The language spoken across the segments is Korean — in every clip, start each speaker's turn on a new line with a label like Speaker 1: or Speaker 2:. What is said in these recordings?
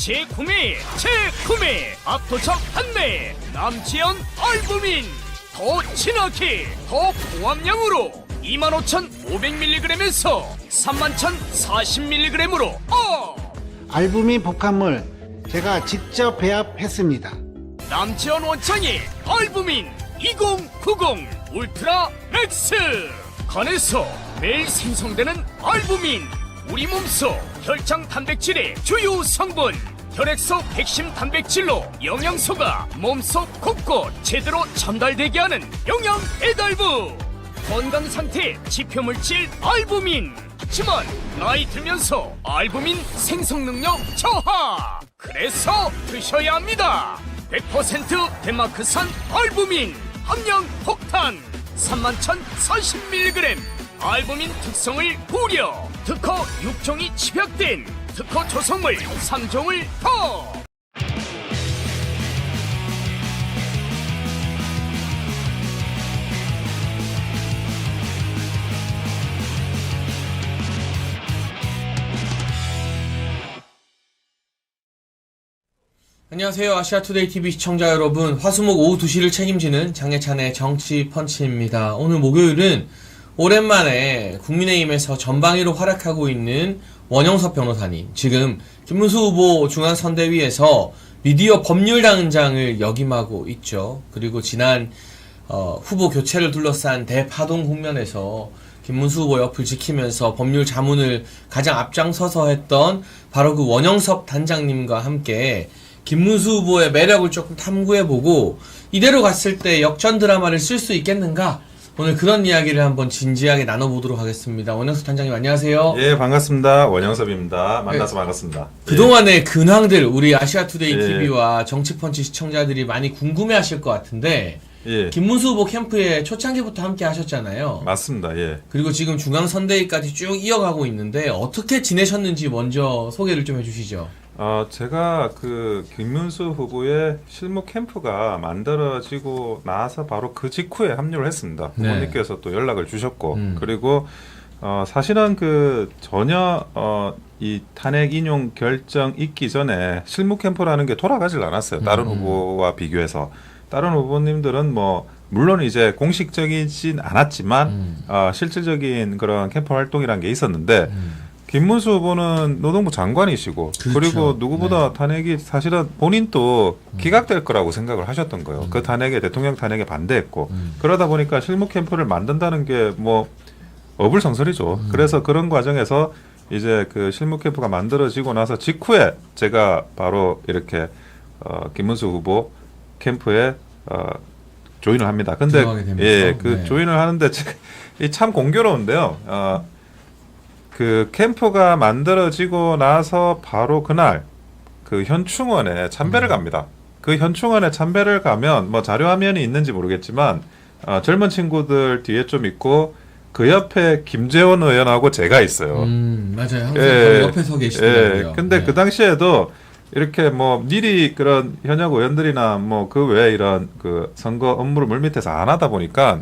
Speaker 1: 재구매 압도적 판매 남지연 알부민 더 진하게 더 고함량으로 25,500mg에서 31,040mg으로
Speaker 2: 알부민 복합물 제가 직접 배합했습니다.
Speaker 1: 남지연 원창의 알부민 2090 울트라 맥스 간에서 매일 생성되는 알부민 우리 몸속 혈장 단백질의 주요 성분 혈액속 핵심 단백질로 영양소가 몸속 곳곳 제대로 전달되게 하는 영양 배달부 건강 상태 지표 물질 알부민 하지만 나이 들면서 알부민 생성 능력 저하 그래서 드셔야 합니다. 100% 덴마크산 알부민 함량 폭탄 31,040mg 알부민 특성을 고려 특허 6종이 집약된 특허 조성물 3종을 더
Speaker 3: 안녕하세요. 아시아투데이TV 시청자 여러분. 화수목 오후 2시를 책임지는 장혜찬의 정치펀치입니다. 오늘 목요일은 오랜만에 국민의힘에서 전방위로 활약하고 있는 원영섭 변호사님, 지금 김문수 후보 중앙선대위에서 미디어 법률단장을 역임하고 있죠. 그리고 지난 후보 교체를 둘러싼 대파동 국면에서 김문수 후보 옆을 지키면서 법률 자문을 가장 앞장서서 했던 바로 그 원영섭 단장님과 함께 김문수 후보의 매력을 조금 탐구해보고 이대로 갔을 때 역전 드라마를 쓸 수 있겠는가? 오늘 그런 이야기를 한번 진지하게 나눠보도록 하겠습니다. 원영섭 단장님 안녕하세요.
Speaker 4: 예, 반갑습니다. 원영섭입니다. 만나서 반갑습니다.
Speaker 3: 그동안의 근황들 우리 아시아투데이 TV와 정치펀치 시청자들이 많이 궁금해하실 것 같은데 김문수 후보 캠프에 초창기부터 함께 하셨잖아요.
Speaker 4: 맞습니다. 예.
Speaker 3: 그리고 지금 중앙선대위까지 쭉 이어가고 있는데 어떻게 지내셨는지 먼저 소개를 좀 해주시죠.
Speaker 4: 제가 그 김문수 후보의 실무 캠프가 만들어지고 나서 바로 그 직후에 합류를 했습니다. 부모님께서 또 연락을 주셨고, 그리고 사실은 그 전혀 이 탄핵 인용 결정 있기 전에 실무 캠프라는 게 돌아가질 않았어요. 다른 후보와 비교해서. 다른 후보님들은 뭐 물론 이제 공식적이진 않았지만 실질적인 그런 캠프 활동이란 게 있었는데 김문수 후보는 노동부 장관이시고 그렇죠. 그리고 누구보다 탄핵이 사실은 본인도 기각될 거라고 생각을 하셨던 거예요. 그 탄핵에 대통령 탄핵에 반대했고 그러다 보니까 실무 캠프를 만든다는 게 뭐 어불성설이죠. 그래서 그런 과정에서 이제 그 실무 캠프가 만들어지고 나서 직후에 제가 바로 이렇게 김문수 후보 캠프에 조인을 합니다. 근데 조인을 하는데 참 공교로운데요. 그 캠프가 만들어지고 나서 바로 그날 그 현충원에 참배를 갑니다. 그 현충원에 참배를 가면 뭐 자료 화면이 있는지 모르겠지만 젊은 친구들 뒤에 좀 있고 그 옆에 김재원 의원하고 제가 있어요.
Speaker 3: 맞아요. 항상 옆에 서 계시더라고요.
Speaker 4: 근데 그 당시에도 이렇게 뭐 미리 그런 현역 의원들이나 뭐 그 외에 이런 그 선거 업무를 물밑에서 안 하다 보니까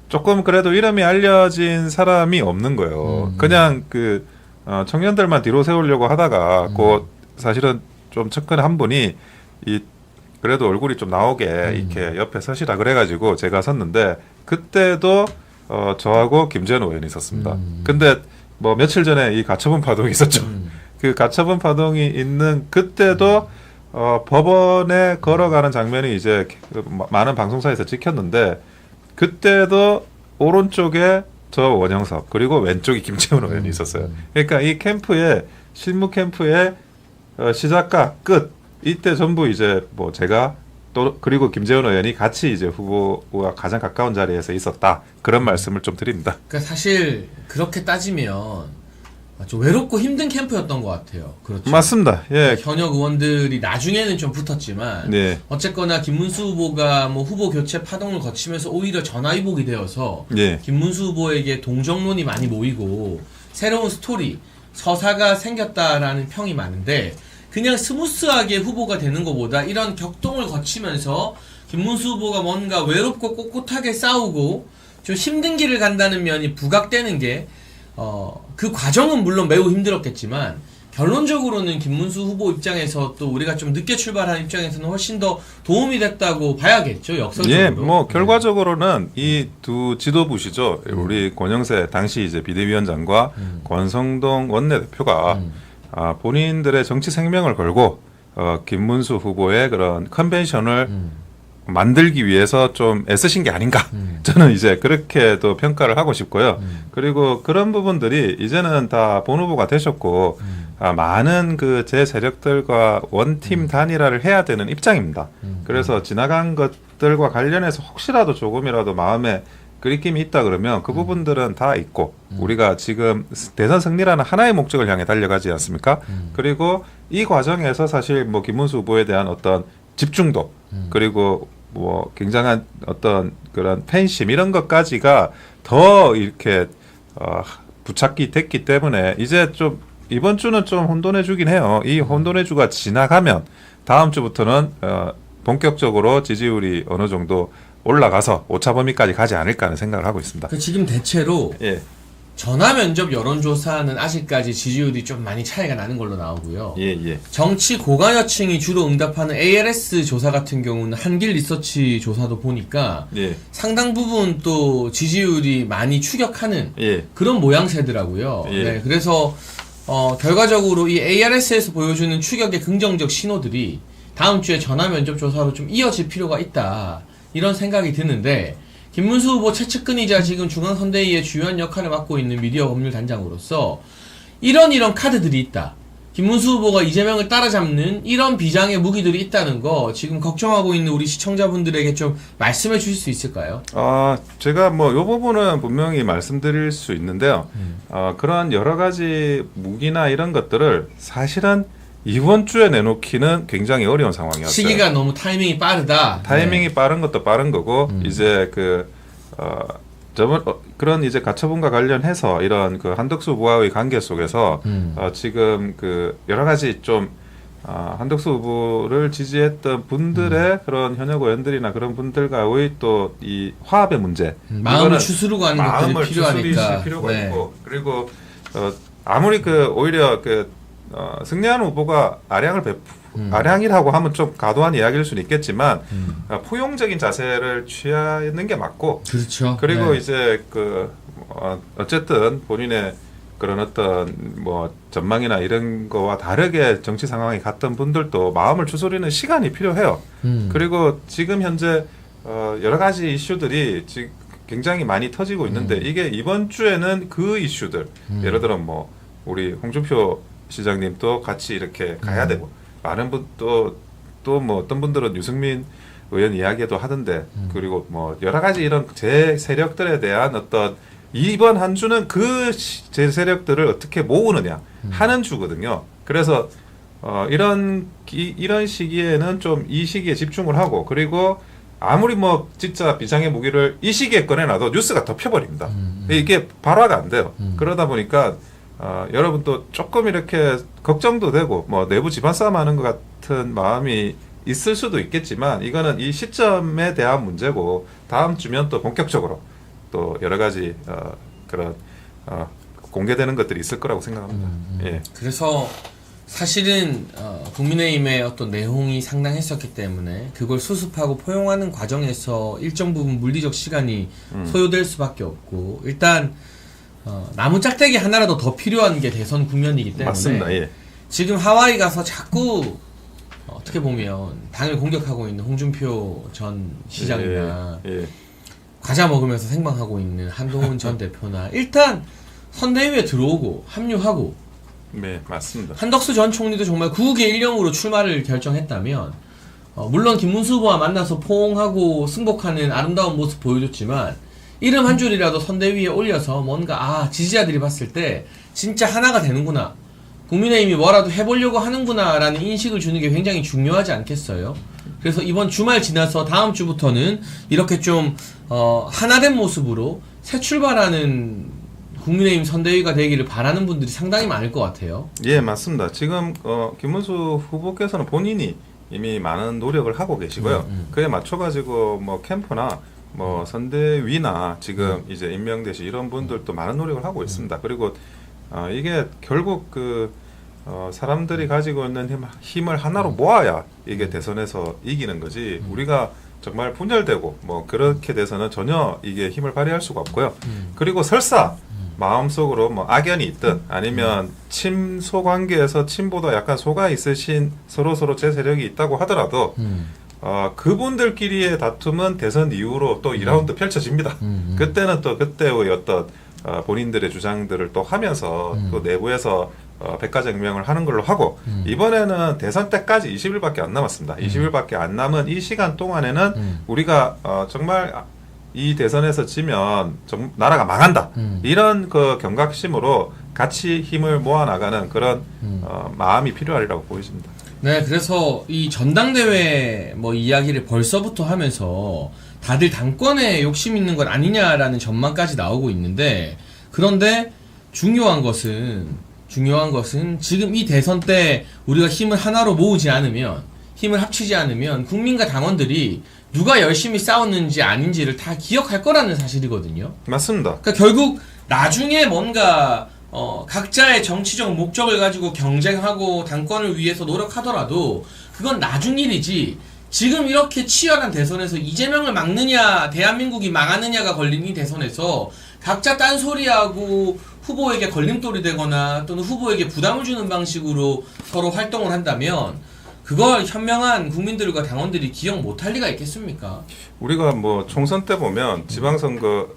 Speaker 4: 조금 그래도 이름이 알려진 사람이 없는 거예요. 그냥 그 청년들만 뒤로 세우려고 하다가 그 사실은 좀 측근 한 분이 이 그래도 얼굴이 좀 나오게 이렇게 옆에 서시라 그래가지고 제가 섰는데 그때도 저하고 김재현 의원이 있었습니다. 근데 뭐 며칠 전에 이 가처분 파동이 있었죠. 그 가처분 파동이 있는 그때도 법원에 걸어가는 장면이 이제 많은 방송사에서 찍혔는데 그때도 오른쪽에 저 원영섭 그리고 왼쪽에 김재원 의원이 있었어요. 그러니까 이 캠프의 실무 캠프의 시작과 끝 이때 전부 이제 뭐 제가 또 그리고 김재원 의원이 같이 이제 후보와 가장 가까운 자리에서 있었다 그런 말씀을 좀 드립니다.
Speaker 3: 그러니까 사실 그렇게 따지면 좀 외롭고 힘든 캠프였던 것 같아요. 그렇죠.
Speaker 4: 맞습니다. 예.
Speaker 3: 현역 의원들이 나중에는 좀 붙었지만 어쨌거나 김문수 후보가 뭐 후보 교체 파동을 거치면서 오히려 전화위복이 되어서 김문수 후보에게 동정론이 많이 모이고 새로운 스토리, 서사가 생겼다라는 평이 많은데 그냥 스무스하게 후보가 되는 것보다 이런 격동을 거치면서 김문수 후보가 뭔가 외롭고 꼿꼿하게 싸우고 좀 힘든 길을 간다는 면이 부각되는 게 그 과정은 물론 매우 힘들었겠지만 결론적으로는 김문수 후보 입장에서 또 우리가 좀 늦게 출발한 입장에서는 훨씬 더 도움이 됐다고 봐야겠죠, 역설적으로.
Speaker 4: 예, 뭐 결과적으로는 이 두 지도부시죠. 우리 권영세 당시 이제 비대위원장과 권성동 원내대표가 본인들의 정치 생명을 걸고 김문수 후보의 그런 컨벤션을 만들기 위해서 좀 애쓰신 게 아닌가. 저는 이제 그렇게도 평가를 하고 싶고요. 그리고 그런 부분들이 이제는 다 본 후보가 되셨고 많은 그 제 세력들과 원팀 단일화를 해야 되는 입장입니다. 그래서 지나간 것들과 관련해서 혹시라도 조금이라도 마음에 끄리낌이 있다 그러면 그 부분들은 다 있고 우리가 지금 대선 승리라는 하나의 목적을 향해 달려가지 않습니까? 그리고 이 과정에서 사실 뭐 김문수 후보에 대한 어떤 집중도 그리고 뭐 굉장한 어떤 그런 팬심 이런 것까지가 더 이렇게 부착이 됐기 때문에 이제 좀 이번 주는 좀 혼돈해 주긴 해요. 이 혼돈의 주가 지나가면 다음 주부터는 본격적으로 지지율이 어느 정도 올라가서 오차 범위까지 가지 않을까 하는 생각을 하고 있습니다.
Speaker 3: 지금 대체로
Speaker 4: 예.
Speaker 3: 전화 면접 여론조사는 아직까지 지지율이 좀 많이 차이가 나는 걸로 나오고요.
Speaker 4: 예.
Speaker 3: 정치 고관여층이 주로 응답하는 ALS 조사 같은 경우는 한길 리서치 조사도 보니까
Speaker 4: 예.
Speaker 3: 상당 부분 또 지지율이 많이 추격하는
Speaker 4: 예.
Speaker 3: 그런 모양새더라고요.
Speaker 4: 예.
Speaker 3: 네, 그래서 결과적으로 이 ALS에서 보여주는 추격의 긍정적 신호들이 다음 주에 전화 면접 조사로 좀 이어질 필요가 있다. 이런 생각이 드는데 김문수 후보 최측근이자 지금 중앙선대위의 주요한 역할을 맡고 있는 미디어 법률 단장으로서 이런 카드들이 있다. 김문수 후보가 이재명을 따라잡는 이런 비장의 무기들이 있다는 거 지금 걱정하고 있는 우리 시청자분들에게 좀 말씀해 주실 수 있을까요?
Speaker 4: 제가 뭐 이 부분은 분명히 말씀드릴 수 있는데요. 그런 여러 가지 무기나 이런 것들을 사실은 이번 주에 내놓기는 굉장히 어려운 상황이었어요.
Speaker 3: 시기가 너무 타이밍이 빠르다.
Speaker 4: 타이밍이 빠른 것도 빠른 거고 이제 그런 이제 가처분과 관련해서 이런 그 한덕수 후보와의 관계 속에서 지금 그 여러 가지 좀 한덕수 후보를 지지했던 분들의 그런 현역 의원들이나 그런 분들과의 또 이 화합의 문제,
Speaker 3: 마음을 추스르고 하는 것들이
Speaker 4: 마음을
Speaker 3: 필요하니까.
Speaker 4: 추스리실 필요가 있고 그리고 아무리 오히려 승리하는 후보가 아량이라고 하면 좀 과도한 이야기일 수는 있겠지만 포용적인 자세를 취하는 게 맞고
Speaker 3: 그렇죠.
Speaker 4: 그리고
Speaker 3: 네.
Speaker 4: 이제 어쨌든 본인의 그런 어떤 뭐 전망이나 이런 거와 다르게 정치 상황이 갔던 분들도 마음을 추스리는 시간이 필요해요. 그리고 지금 현재 여러 가지 이슈들이 지금 굉장히 많이 터지고 있는데 이게 이번 주에는 그 이슈들 예를 들어 뭐 우리 홍준표 시장님도 같이 이렇게 가야 되고 많은 분도 또 뭐 어떤 분들은 유승민 의원 이야기도 하던데 그리고 뭐 여러 가지 이런 제 세력들에 대한 어떤 이번 한 주는 그 제 세력들을 어떻게 모으느냐 하는 주거든요. 그래서 이런 시기에는 좀 이 시기에 집중을 하고 그리고 아무리 뭐 진짜 비장의 무기를 이 시기에 꺼내놔도 뉴스가 덮여버립니다. 이게 발화가 안 돼요. 그러다 보니까 여러분도 조금 이렇게 걱정도 되고 뭐 내부 집안 싸움 하는 것 같은 마음이 있을 수도 있겠지만 이거는 이 시점에 대한 문제고 다음 주면 또 본격적으로 또 여러 가지 그런 공개되는 것들이 있을 거라고 생각합니다. 예.
Speaker 3: 그래서 사실은 국민의힘의 어떤 내용이 상당했었기 때문에 그걸 수습하고 포용하는 과정에서 일정 부분 물리적 시간이 소요될 수밖에 없고 일단 나무 짝대기 하나라도 더 필요한 게 대선 국면이기 때문에
Speaker 4: 맞습니다. 예.
Speaker 3: 지금 하와이 가서 자꾸 어떻게 보면 당을 공격하고 있는 홍준표 전 시장이나
Speaker 4: 예.
Speaker 3: 과자 먹으면서 생방하고 있는 한동훈 전 대표나 일단 선대위에 들어오고 합류하고
Speaker 4: 네, 맞습니다.
Speaker 3: 한덕수 전 총리도 정말 구국의 일령으로 출마를 결정했다면 물론 김문수 후보와 만나서 포옹하고 승복하는 아름다운 모습 보여줬지만 이름 한 줄이라도 선대위에 올려서 뭔가 지지자들이 봤을 때 진짜 하나가 되는구나 국민의힘이 뭐라도 해보려고 하는구나 라는 인식을 주는 게 굉장히 중요하지 않겠어요? 그래서 이번 주말 지나서 다음 주부터는 이렇게 좀 하나된 모습으로 새 출발하는 국민의힘 선대위가 되기를 바라는 분들이 상당히 많을 것 같아요.
Speaker 4: 예, 맞습니다. 지금 김문수 후보께서는 본인이 이미 많은 노력을 하고 계시고요. 그에 맞춰가지고 뭐 캠프나 뭐 선대위나 지금 이제 임명되신 이런 분들도 많은 노력을 하고 있습니다. 그리고 이게 결국 사람들이 가지고 있는 힘을 하나로 모아야 이게 대선에서 이기는 거지. 우리가 정말 분열되고 뭐 그렇게 돼서는 전혀 이게 힘을 발휘할 수가 없고요. 그리고 설사 마음속으로 뭐 악연이 있든 아니면 친소 관계에서 친보다 약간 소가 있으신 서로 제 세력이 있다고 하더라도 그분들끼리의 다툼은 대선 이후로 또 2라운드 펼쳐집니다. 그때는 또 그때의 어떤 본인들의 주장들을 또 하면서 또 내부에서 백가쟁명을 하는 걸로 하고 이번에는 대선 때까지 20일밖에 안 남았습니다. 20일밖에 안 남은 이 시간 동안에는 우리가 정말 이 대선에서 지면 나라가 망한다. 이런 그 경각심으로 같이 힘을 모아 나가는 그런 마음이 필요하리라고 보여집니다.
Speaker 3: 네, 그래서 이 전당대회 뭐 이야기를 벌써부터 하면서 다들 당권에 욕심 있는 건 아니냐라는 전망까지 나오고 있는데, 그런데 중요한 것은 지금 이 대선 때 우리가 힘을 하나로 모으지 않으면, 힘을 합치지 않으면 국민과 당원들이 누가 열심히 싸웠는지 아닌지를 다 기억할 거라는 사실이거든요.
Speaker 4: 맞습니다.
Speaker 3: 그러니까 결국 나중에 뭔가 각자의 정치적 목적을 가지고 경쟁하고 당권을 위해서 노력하더라도 그건 나중 일이지, 지금 이렇게 치열한 대선에서 이재명을 막느냐 대한민국이 망하느냐가 걸린 이 대선에서 각자 딴소리하고 후보에게 걸림돌이 되거나 또는 후보에게 부담을 주는 방식으로 서로 활동을 한다면 그걸 현명한 국민들과 당원들이 기억 못할 리가 있겠습니까?
Speaker 4: 우리가 뭐 총선 때 보면 지방선거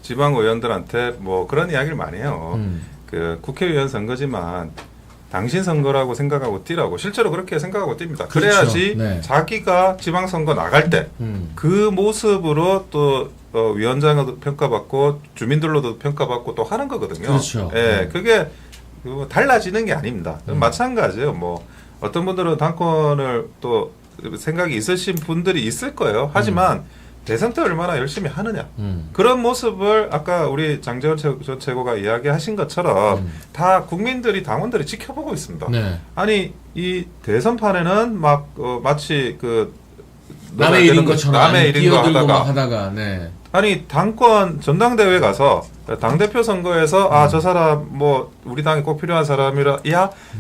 Speaker 4: 지방의원들한테 뭐 그런 이야기를 많이 해요. 그 국회의원 선거지만 당신 선거라고 생각하고 뛰라고, 실제로 그렇게 생각하고 뜁니다.
Speaker 3: 그렇죠.
Speaker 4: 그래야지
Speaker 3: 네.
Speaker 4: 자기가 지방선거 나갈 때 그 모습으로 또 위원장으로도 평가받고 주민들로도 평가받고 또 하는 거거든요.
Speaker 3: 그렇죠.
Speaker 4: 예, 그게 달라지는 게 아닙니다. 마찬가지예요. 뭐 어떤 분들은 당권을 또 생각이 있으신 분들이 있을 거예요. 하지만 대선 때 얼마나 열심히 하느냐, 그런 모습을 아까 우리 장재원 전 최고가 이야기하신 것처럼 다 국민들이 당원들이 지켜보고 있습니다.
Speaker 3: 네.
Speaker 4: 아니 이 대선판에는 막 마치 그
Speaker 3: 남의 일인 것처럼
Speaker 4: 남의 일인 거
Speaker 3: 하다가 네.
Speaker 4: 아니 당권 전당대회 가서 당대표 선거에서 저 사람 뭐 우리 당에 꼭 필요한 사람이라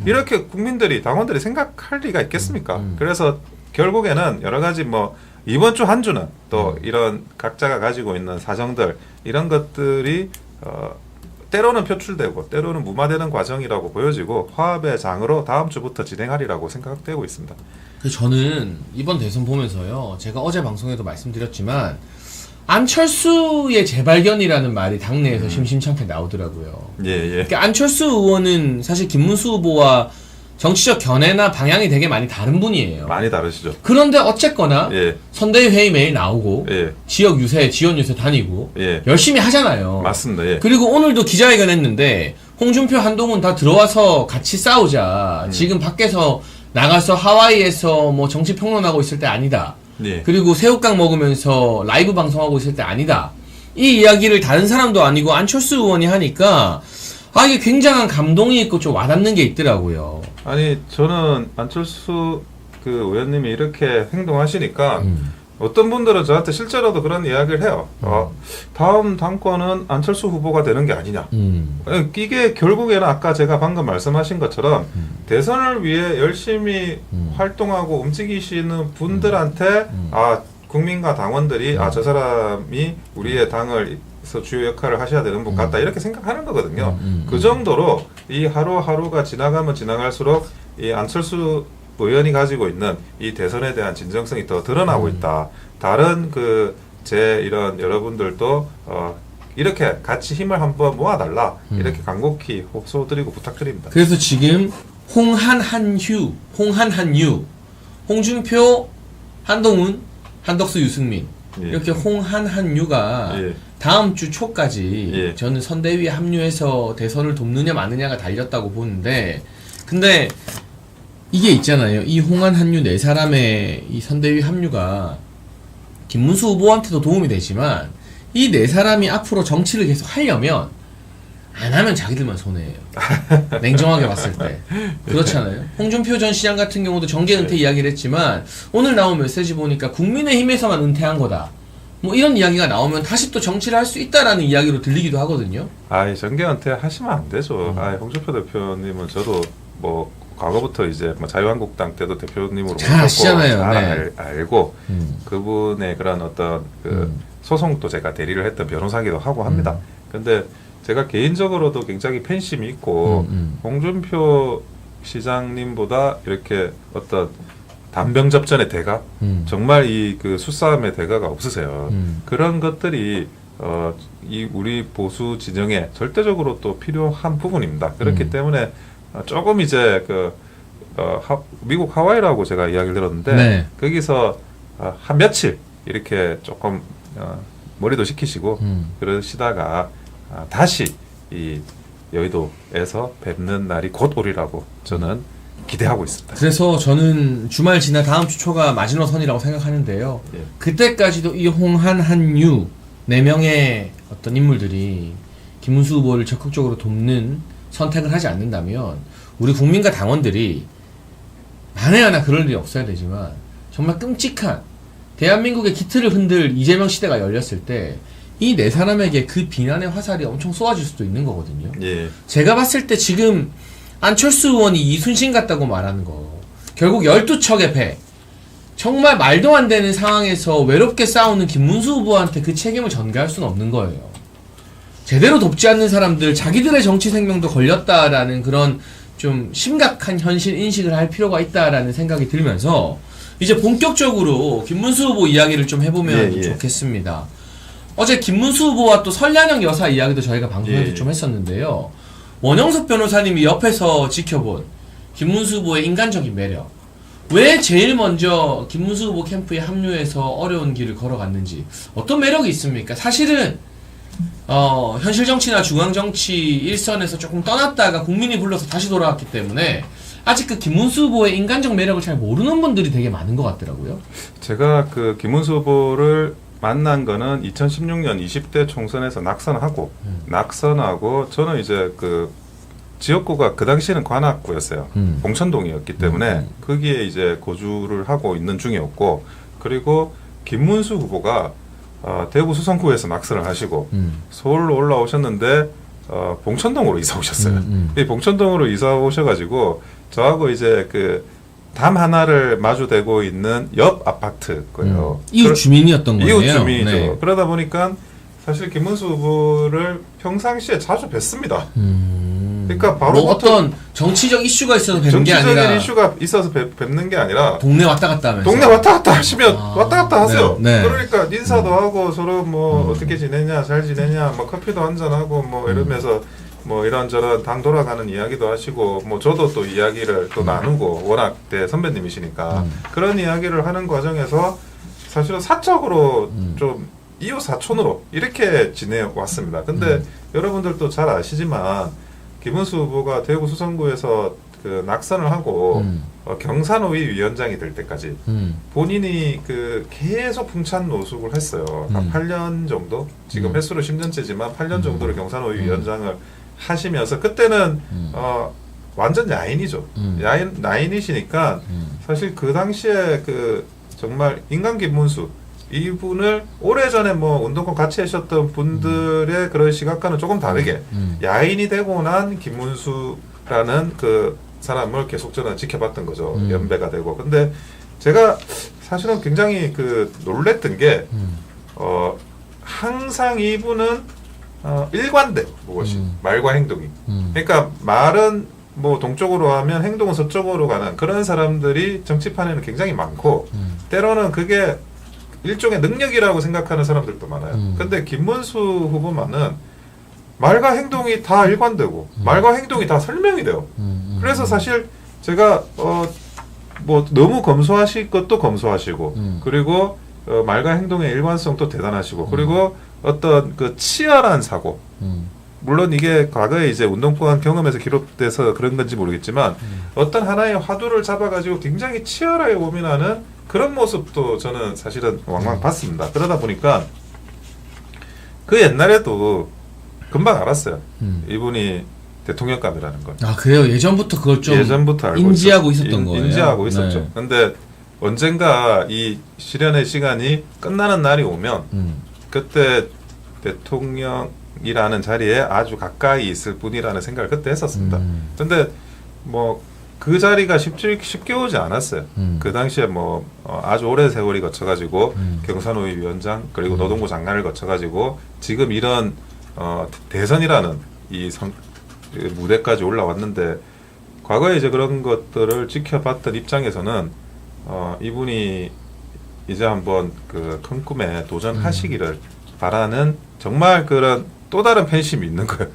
Speaker 4: 이렇게 국민들이 당원들이 생각할 리가 있겠습니까? 그래서 결국에는 여러 가지 뭐 이번 주 한 주는 또 이런 각자가 가지고 있는 사정들 이런 것들이 때로는 표출되고 때로는 무마되는 과정이라고 보여지고 화합의 장으로 다음 주부터 진행하리라고 생각되고 있습니다.
Speaker 3: 저는 이번 대선 보면서요, 제가 어제 방송에도 말씀드렸지만 안철수의 재발견이라는 말이 당내에서 심심찮게 나오더라고요.
Speaker 4: 예.
Speaker 3: 그러니까 안철수 의원은 사실 김문수 후보와 정치적 견해나 방향이 되게 많이 다른 분이에요.
Speaker 4: 많이 다르시죠.
Speaker 3: 그런데 어쨌거나 선대위 회의 매일 나오고 지역 유세, 지원 유세 다니고 열심히 하잖아요.
Speaker 4: 맞습니다. 예.
Speaker 3: 그리고 오늘도 기자회견 했는데 홍준표, 한동훈 다 들어와서 같이 싸우자. 지금 밖에서 나가서 하와이에서 뭐 정치 평론하고 있을 때 아니다. 그리고 새우깡 먹으면서 라이브 방송하고 있을 때 아니다. 이 이야기를 다른 사람도 아니고 안철수 의원이 하니까 이게 굉장한 감동이 있고 좀 와닿는 게 있더라고요.
Speaker 4: 아니 저는 안철수 그 의원님이 이렇게 행동하시니까 어떤 분들은 저한테 실제로도 그런 이야기를 해요. 다음 당권은 안철수 후보가 되는 게 아니냐. 이게 결국에는 아까 제가 방금 말씀하신 것처럼 대선을 위해 열심히 활동하고 움직이시는 분들한테 국민과 당원들이 저 사람이 우리의 당을 주요 역할을 하셔야 되는 분 같다 이렇게 생각하는 거거든요. 그 정도로 이 하루하루가 지나가면 지나갈수록 이 안철수 의원이 가지고 있는 이 대선에 대한 진정성이 더 드러나고 있다. 다른 제 이런 여러분들도 이렇게 같이 힘을 한번 모아달라 이렇게 간곡히 호소드리고 부탁드립니다.
Speaker 3: 그래서 지금 홍한한유, 홍준표, 한동훈, 한덕수, 유승민 이렇게 홍한한유가 다음 주 초까지 저는 선대위에 합류해서 대선을 돕느냐 마느냐가 달렸다고 보는데, 근데 이게 있잖아요. 이 홍한한유 네 사람의 이 선대위 합류가 김문수 후보한테도 도움이 되지만 이 네 사람이 앞으로 정치를 계속 하려면 안 하면 자기들만 손해예요. 냉정하게 봤을 때. 그렇잖아요. 홍준표 전 시장 같은 경우도 정계 은퇴 이야기를 했지만 오늘 나온 메시지 보니까 국민의힘에서만 은퇴한 거다. 뭐 이런 이야기가 나오면 다시 또 정치를 할 수 있다라는 이야기로 들리기도 하거든요.
Speaker 4: 아, 정계 은퇴 하시면 안 되죠. 홍준표 대표님은 저도 뭐 과거부터 이제 뭐 자유한국당 때도 대표님으로
Speaker 3: 잘 아시잖아요.
Speaker 4: 잘
Speaker 3: 네.
Speaker 4: 알고 그분의 그런 어떤 그 소송도 제가 대리를 했던 변호사기도 하고 합니다. 근데 제가 개인적으로도 굉장히 팬심이 있고 홍준표 시장님보다 이렇게 어떤 단병접전의 대가 정말 이 그 수싸움의 대가가 없으세요. 그런 것들이 이 우리 보수 진영에 절대적으로 또 필요한 부분입니다. 그렇기 때문에 조금 이제 그 미국 하와이라고 제가 이야기를 들었는데
Speaker 3: 네.
Speaker 4: 거기서 한 며칠 이렇게 조금 머리도 식히시고 그러시다가 다시 이 여의도에서 뵙는 날이 곧 오리라고 저는 기대하고 있습니다.
Speaker 3: 그래서 저는 주말 지나 다음 주 초가 마지노선이라고 생각하는데요.
Speaker 4: 예.
Speaker 3: 그때까지도 이 홍한, 한유 4명의 어떤 인물들이 김문수 후보를 적극적으로 돕는 선택을 하지 않는다면 우리 국민과 당원들이 만에 하나 그럴 일이 없어야 되지만 정말 끔찍한 대한민국의 기틀을 흔들 이재명 시대가 열렸을 때 이 네 사람에게 그 비난의 화살이 엄청 쏘아질 수도 있는 거거든요.
Speaker 4: 예.
Speaker 3: 제가 봤을 때 지금 안철수 의원이 이순신 같다고 말하는 거 결국 12척의 배 정말 말도 안 되는 상황에서 외롭게 싸우는 김문수 후보한테 그 책임을 전가할 수는 없는 거예요. 제대로 돕지 않는 사람들 자기들의 정치 생명도 걸렸다라는 그런 좀 심각한 현실 인식을 할 필요가 있다라는 생각이 들면서 이제 본격적으로 김문수 후보 이야기를 좀 해보면 좋겠습니다. 어제 김문수 후보와 또 설량영 여사 이야기도 저희가 방송에서 좀 했었는데요. 원영석 변호사님이 옆에서 지켜본 김문수 후보의 인간적인 매력, 왜 제일 먼저 김문수 후보 캠프에 합류해서 어려운 길을 걸어갔는지, 어떤 매력이 있습니까? 사실은 현실 정치나 중앙 정치 일선에서 조금 떠났다가 국민이 불러서 다시 돌아왔기 때문에 아직 그 김문수 후보의 인간적 매력을 잘 모르는 분들이 되게 많은 것 같더라고요.
Speaker 4: 제가 그 김문수 후보를 만난 거는 2016년 20대 총선에서 낙선하고 저는 이제 그 지역구가 그 당시에는 관악구였어요. 봉천동이었기 때문에 거기에 이제 거주를 하고 있는 중이었고, 그리고 김문수 후보가 대구 수성구에서 낙선을 하시고 서울로 올라오셨는데 봉천동으로 이사 오셨어요. 이 봉천동으로 이사 오셔가지고 저하고 이제 그 담 하나를 마주대고 있는 옆 아파트고요.
Speaker 3: 이웃 주민이었던 거예요.
Speaker 4: 이웃 주민이죠.
Speaker 3: 네.
Speaker 4: 그러다 보니까 사실 김문수 후보를 평상시에 자주 뵀습니다. 그러니까 바로
Speaker 3: 뭐 어떤 정치적 이슈가 있어서 뵙는 게 아니라
Speaker 4: 정치적인 이슈가 있어서 뵙는 게 아니라
Speaker 3: 동네 왔다 갔다 하면서
Speaker 4: 동네 왔다 갔다 하시면 왔다 갔다 하세요.
Speaker 3: 네.
Speaker 4: 그러니까 인사도 하고 서로 뭐 어떻게 지내냐, 잘 지내냐, 뭐 커피도 한잔 하고 뭐 이러면서 뭐 이런저런 당 돌아가는 이야기도 하시고, 뭐 저도 또 이야기를 또 나누고, 워낙 대 선배님이시니까 그런 이야기를 하는 과정에서 사실은 사적으로 좀 이웃 사촌으로 이렇게 지내왔습니다. 근데 여러분들도 잘 아시지만 김문수 후보가 대구 수성구에서 그 낙선을 하고 경산호위 위원장이 될 때까지 본인이 그 계속 풍찬 노숙을 했어요. 한 8년 정도, 지금 횟수로 10년째지만 8년 정도를 경산호위 위원장을 하시면서, 그때는 완전 야인이죠. 야인이시니까 사실 그 당시에 그 정말 인간 김문수 이분을 오래전에 뭐 운동권 같이 하셨던 분들의 그런 시각과는 조금 다르게 야인이 되고 난 김문수라는 그 사람을 계속 저는 지켜봤던 거죠. 연배가 되고. 근데 제가 사실은 굉장히 그 놀랬던 게 항상 이분은 일관돼, 무엇이 말과 행동이. 그러니까 말은 뭐 동쪽으로 하면 행동은 서쪽으로 가는 그런 사람들이 정치판에는 굉장히 많고, 때로는 그게 일종의 능력이라고 생각하는 사람들도 많아요. 근데 김문수 후보만은 말과 행동이 다 일관되고 말과 행동이 다 설명이 돼요. 그래서 사실 제가 뭐 너무 검소하실 것도 검소하시고, 그리고 말과 행동의 일관성도 대단하시고, 그리고 어떤 그 치열한 사고, 물론 이게 과거에 이제 운동권 경험에서 기록돼서 그런 건지 모르겠지만 어떤 하나의 화두를 잡아가지고 굉장히 치열하게 고민하는 그런 모습도 저는 사실은 왕왕 봤습니다. 그러다 보니까 그 옛날에도 금방 알았어요. 이분이 대통령감이라는 걸.
Speaker 3: 아, 그래요? 예전부터 그걸 좀
Speaker 4: 예전부터 알고
Speaker 3: 인지하고 있었던 거예요?
Speaker 4: 인지하고 있었죠.
Speaker 3: 네.
Speaker 4: 근데 언젠가 이 실현의 시간이 끝나는 날이 오면 그때 대통령이라는 자리에 아주 가까이 있을 분이라는 생각을 그때 했었습니다. 근데 뭐 그 자리가 쉽게 오지 않았어요. 그 당시에 뭐 아주 오랜 세월이 거쳐가지고 경산호위 위원장 그리고 노동부 장관을 거쳐가지고 지금 이런 대선이라는 이 무대까지 올라왔는데 과거에 이제 그런 것들을 지켜봤던 입장에서는 이분이 이제 한번 그 큰 꿈에 도전하시기를 바라는 정말 그런 또 다른 팬심이 있는 거예요.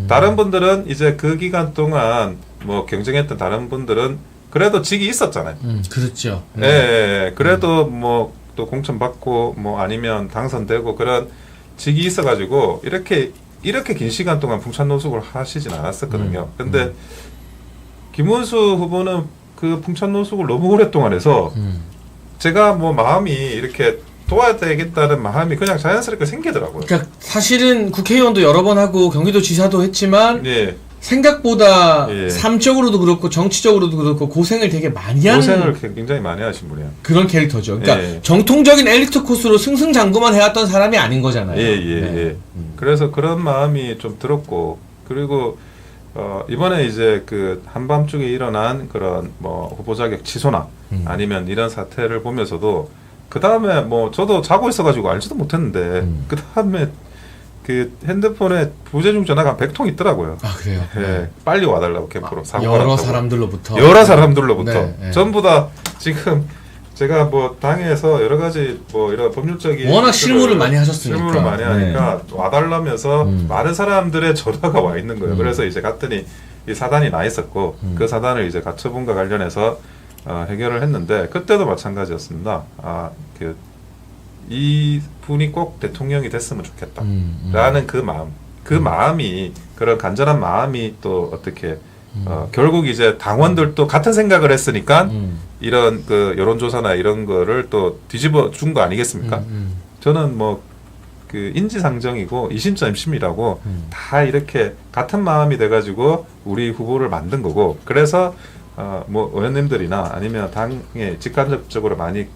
Speaker 4: 다른 분들은 이제 그 기간 동안 뭐 경쟁했던 다른 분들은 그래도 직이 있었잖아요.
Speaker 3: 그렇죠.
Speaker 4: 예, 예. 그래도 뭐 또 공천 받고 뭐 아니면 당선되고 그런 직이 있어가지고 이렇게 긴 시간 동안 풍찬노숙을 하시진 않았었거든요. 근데 김문수 후보는 그 풍찬노숙을 너무 오랫동안 해서 제가 뭐 마음이 이렇게 도와야 되겠다는 마음이 그냥 자연스럽게 생기더라고요.
Speaker 3: 그러니까 사실은 국회의원도 여러 번 하고 경기도지사도 했지만
Speaker 4: 예.
Speaker 3: 생각보다
Speaker 4: 예.
Speaker 3: 삶적으로도 그렇고 정치적으로도 그렇고 고생을 되게 많이 하는
Speaker 4: 고생을 굉장히 많이 하신 분이에요.
Speaker 3: 그런 캐릭터죠. 그러니까
Speaker 4: 예.
Speaker 3: 정통적인 엘리트 코스로 승승장구만 해왔던 사람이 아닌 거잖아요.
Speaker 4: 예.
Speaker 3: 네.
Speaker 4: 그래서 그런 마음이 좀 들었고 그리고 이번에 이제 그 한밤중에 일어난 그런 뭐 후보 자격 취소나 아니면 이런 사태를 보면서도 그 다음에 뭐 저도 자고 있어가지고 알지도 못했는데 그 다음에 그 핸드폰에 부재중 전화가 한 100통 있더라고요.
Speaker 3: 아 그래요?
Speaker 4: 예, 빨리 와달라고 캠프로
Speaker 3: 여러 사람들로부터
Speaker 4: 여러 사람들로부터
Speaker 3: 네, 네.
Speaker 4: 전부 다 지금 제가 뭐 당에서 여러 가지 뭐 이런 법률적인
Speaker 3: 워낙 실무를 많이 하셨으니까
Speaker 4: 실무를 많이 하니까 와달라면서 많은 사람들의 전화가 와 있는 거예요. 그래서 이제 갔더니 이 사단이 나 있었고 그 사단을 이제 가처분과 관련해서 해결을 했는데 그때도 마찬가지였습니다. 이 분이 꼭 대통령이 됐으면 좋겠다. 라는 그 마음. 그 마음이, 그런 간절한 마음이 또 어떻게, 결국 이제 당원들도 같은 생각을 했으니까 이런 그 여론조사나 이런 거를 또 뒤집어 준 거 아니겠습니까? 저는 뭐 그 인지상정이고 이심전심이라고 다 이렇게 같은 마음이 돼가지고 우리 후보를 만든 거고 그래서 뭐 의원님들이나 아니면 당에 직간접적으로 많이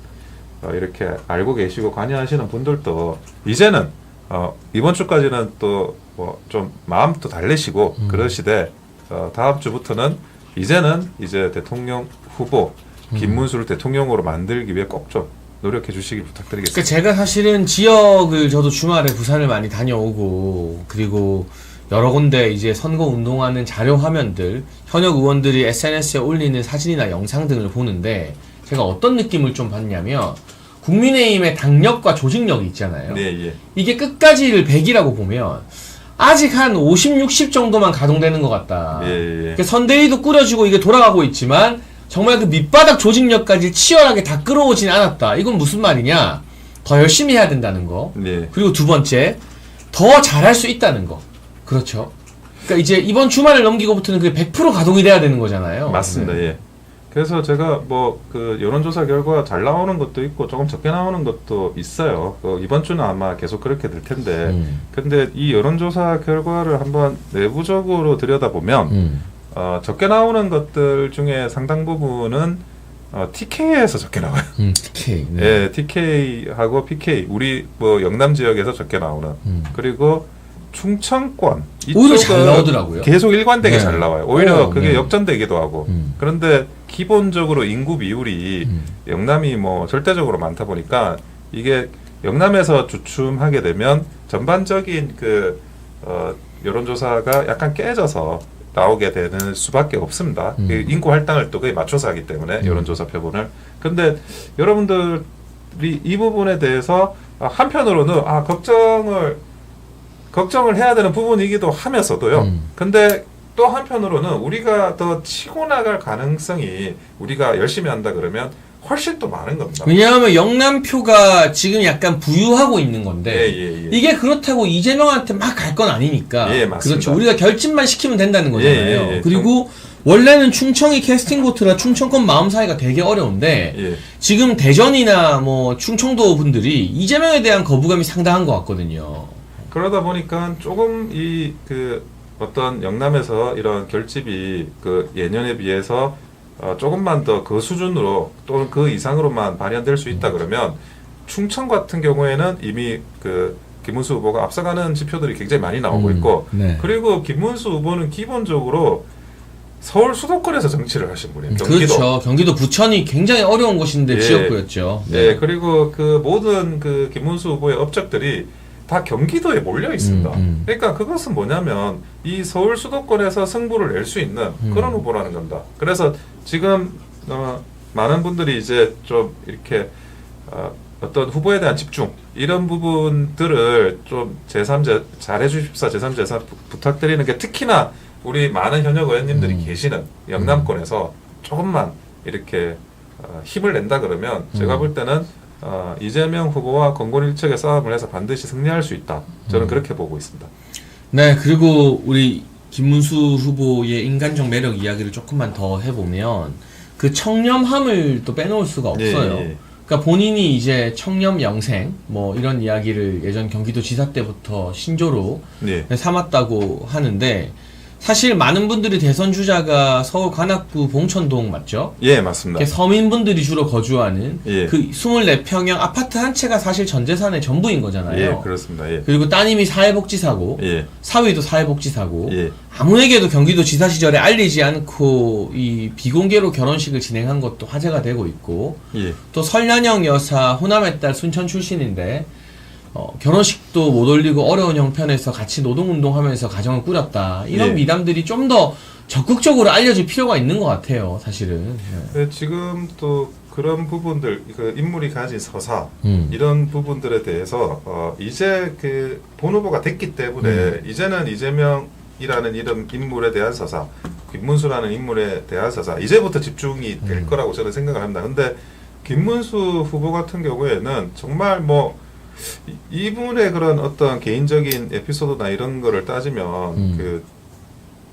Speaker 4: 이렇게 알고 계시고 관여하시는 분들도 이제는 이번 주까지는 또 뭐 좀 마음도 달래시고 그러시되 다음 주부터는 이제는 이제 대통령 후보 김문수를 대통령으로 만들기 위해 꼭 좀 노력해 주시길 부탁드리겠습니다.
Speaker 3: 그러니까 제가 사실은 지역을 저도 주말에 부산을 많이 다녀오고 그리고 여러 군데 이제 선거 운동하는 자료 화면들 현역 의원들이 SNS에 올리는 사진이나 영상 등을 보는데 제가 어떤 느낌을 좀 받냐면 국민의힘의 당력과 조직력이 있잖아요.
Speaker 4: 네, 예.
Speaker 3: 이게 끝까지를 100이라고 보면 아직 한 50, 60 정도만 가동되는 것 같다.
Speaker 4: 예, 예.
Speaker 3: 그러니까 선대위도 꾸려지고 이게 돌아가고 있지만 정말 그 밑바닥 조직력까지 치열하게 다 끌어오진 않았다. 이건 무슨 말이냐? 더 열심히 해야 된다는 거.
Speaker 4: 네.
Speaker 3: 그리고 두 번째, 더 잘할 수 있다는 거. 그렇죠. 그러니까 이제 이번 주말을 넘기고부터는 그게 100% 가동이 돼야 되는 거잖아요.
Speaker 4: 맞습니다.
Speaker 3: 네.
Speaker 4: 예. 그래서 제가 뭐 그 여론조사 결과 잘 나오는 것도 있고 조금 적게 나오는 것도 있어요. 이번 주는 아마 계속 그렇게 될 텐데. 근데 이 여론조사 결과를 한번 내부적으로 들여다보면 적게 나오는 것들 중에 상당 부분은 TK에서 적게 나와요.
Speaker 3: TK. 네.
Speaker 4: 예, TK하고 PK 우리 뭐 영남 지역에서 적게 나오는 그리고 충청권
Speaker 3: 오히려
Speaker 4: 이쪽은
Speaker 3: 잘 나오더라고요.
Speaker 4: 계속 일관되게
Speaker 3: 네.
Speaker 4: 잘 나와요. 오히려 그게
Speaker 3: 네.
Speaker 4: 역전되기도 하고. 그런데 기본적으로 인구 비율이 영남이 뭐 절대적으로 많다 보니까 이게 영남에서 주춤하게 되면 전반적인 그 여론조사가 약간 깨져서 나오게 되는 수밖에 없습니다. 인구 할당을 또 그에 맞춰서 하기 때문에 여론조사 표본을. 근데 여러분들이 이 부분에 대해서 한편으로는 걱정을 해야 되는 부분이기도 하면서도요. 근데 또 한편으로는 우리가 더 치고 나갈 가능성이 우리가 열심히 한다 그러면 훨씬 또 많은 겁니다.
Speaker 3: 왜냐하면 영남표가 지금 약간 부유하고 있는 건데
Speaker 4: 예.
Speaker 3: 이게 그렇다고 이재명한테 막 갈 건 아니니까.
Speaker 4: 예, 맞습니다.
Speaker 3: 그렇죠. 우리가 결집만 시키면 된다는 거잖아요.
Speaker 4: 예.
Speaker 3: 그리고 원래는 충청이 캐스팅 보트라 충청권 마음 사이가 되게 어려운데
Speaker 4: 예.
Speaker 3: 지금 대전이나 뭐 충청도 분들이 이재명에 대한 거부감이 상당한 것 같거든요.
Speaker 4: 그러다 보니까 조금 어떤 영남에서 이런 결집이 그 예년에 비해서 조금만 더 그 수준으로 또는 그 이상으로만 발현될 수 있다 그러면 충청 같은 경우에는 이미 그 김문수 후보가 앞서가는 지표들이 굉장히 많이 나오고 있고
Speaker 3: 네.
Speaker 4: 그리고 김문수 후보는 기본적으로 서울 수도권에서 정치를 하신 분이에요. 경기도.
Speaker 3: 그렇죠. 경기도 부천이 굉장히 어려운 곳인데
Speaker 4: 예.
Speaker 3: 지역구였죠.
Speaker 4: 네. 그리고 그 모든 그 김문수 후보의 업적들이 다 경기도에 몰려 있습니다. 그러니까 그것은 뭐냐면 이 서울 수도권에서 승부를 낼 수 있는 그런 후보라는 겁니다. 그래서 지금 많은 분들이 이제 좀 이렇게 어떤 후보에 대한 집중 이런 부분들을 좀 잘해 주십사 제3 부탁드리는 게 특히나 우리 많은 현역 의원님들이 계시는 영남권에서 조금만 이렇게 힘을 낸다 그러면 제가 볼 때는 이재명 후보와 건곤일척의 싸움을 해서 반드시 승리할 수 있다. 저는 그렇게 보고 있습니다.
Speaker 3: 네, 그리고 우리 김문수 후보의 인간적 매력 이야기를 조금만 더 해보면 그 청렴함을 또 빼놓을 수가 없어요.
Speaker 4: 예.
Speaker 3: 그러니까 본인이 이제 청렴 영생 뭐 이런 이야기를 예전 경기도지사 때부터 신조로
Speaker 4: 예.
Speaker 3: 삼았다고 하는데 사실 많은 분들이 대선 주자가 서울 관악구 봉천동 맞죠?
Speaker 4: 예, 맞습니다.
Speaker 3: 서민분들이 주로 거주하는
Speaker 4: 예.
Speaker 3: 그 24평형 아파트 한 채가 사실 전 재산의 전부인 거잖아요.
Speaker 4: 예, 그렇습니다. 예.
Speaker 3: 그리고 따님이 사회복지사고
Speaker 4: 예.
Speaker 3: 사위도 사회복지사고
Speaker 4: 예.
Speaker 3: 아무에게도 경기도지사 시절에 알리지 않고 이 비공개로 결혼식을 진행한 것도 화제가 되고 있고
Speaker 4: 예.
Speaker 3: 또 설련영 여사 호남의 딸 순천 출신인데 결혼식도 못 올리고 어려운 형편에서 같이 노동운동하면서 가정을 꾸렸다. 이런
Speaker 4: 예.
Speaker 3: 미담들이 좀 더 적극적으로 알려질 필요가 있는 것 같아요. 사실은.
Speaker 4: 네, 지금 또 그런 부분들, 그 인물이 가진 서사 이런 부분들에 대해서 이제 그 본 후보가 됐기 때문에 이제는 이재명이라는 이런 인물에 대한 서사, 김문수라는 인물에 대한 서사 이제부터 집중이 될 거라고 저는 생각을 합니다. 근데 김문수 후보 같은 경우에는 정말 뭐 이분의 그런 어떤 개인적인 에피소드나 이런 거를 따지면 그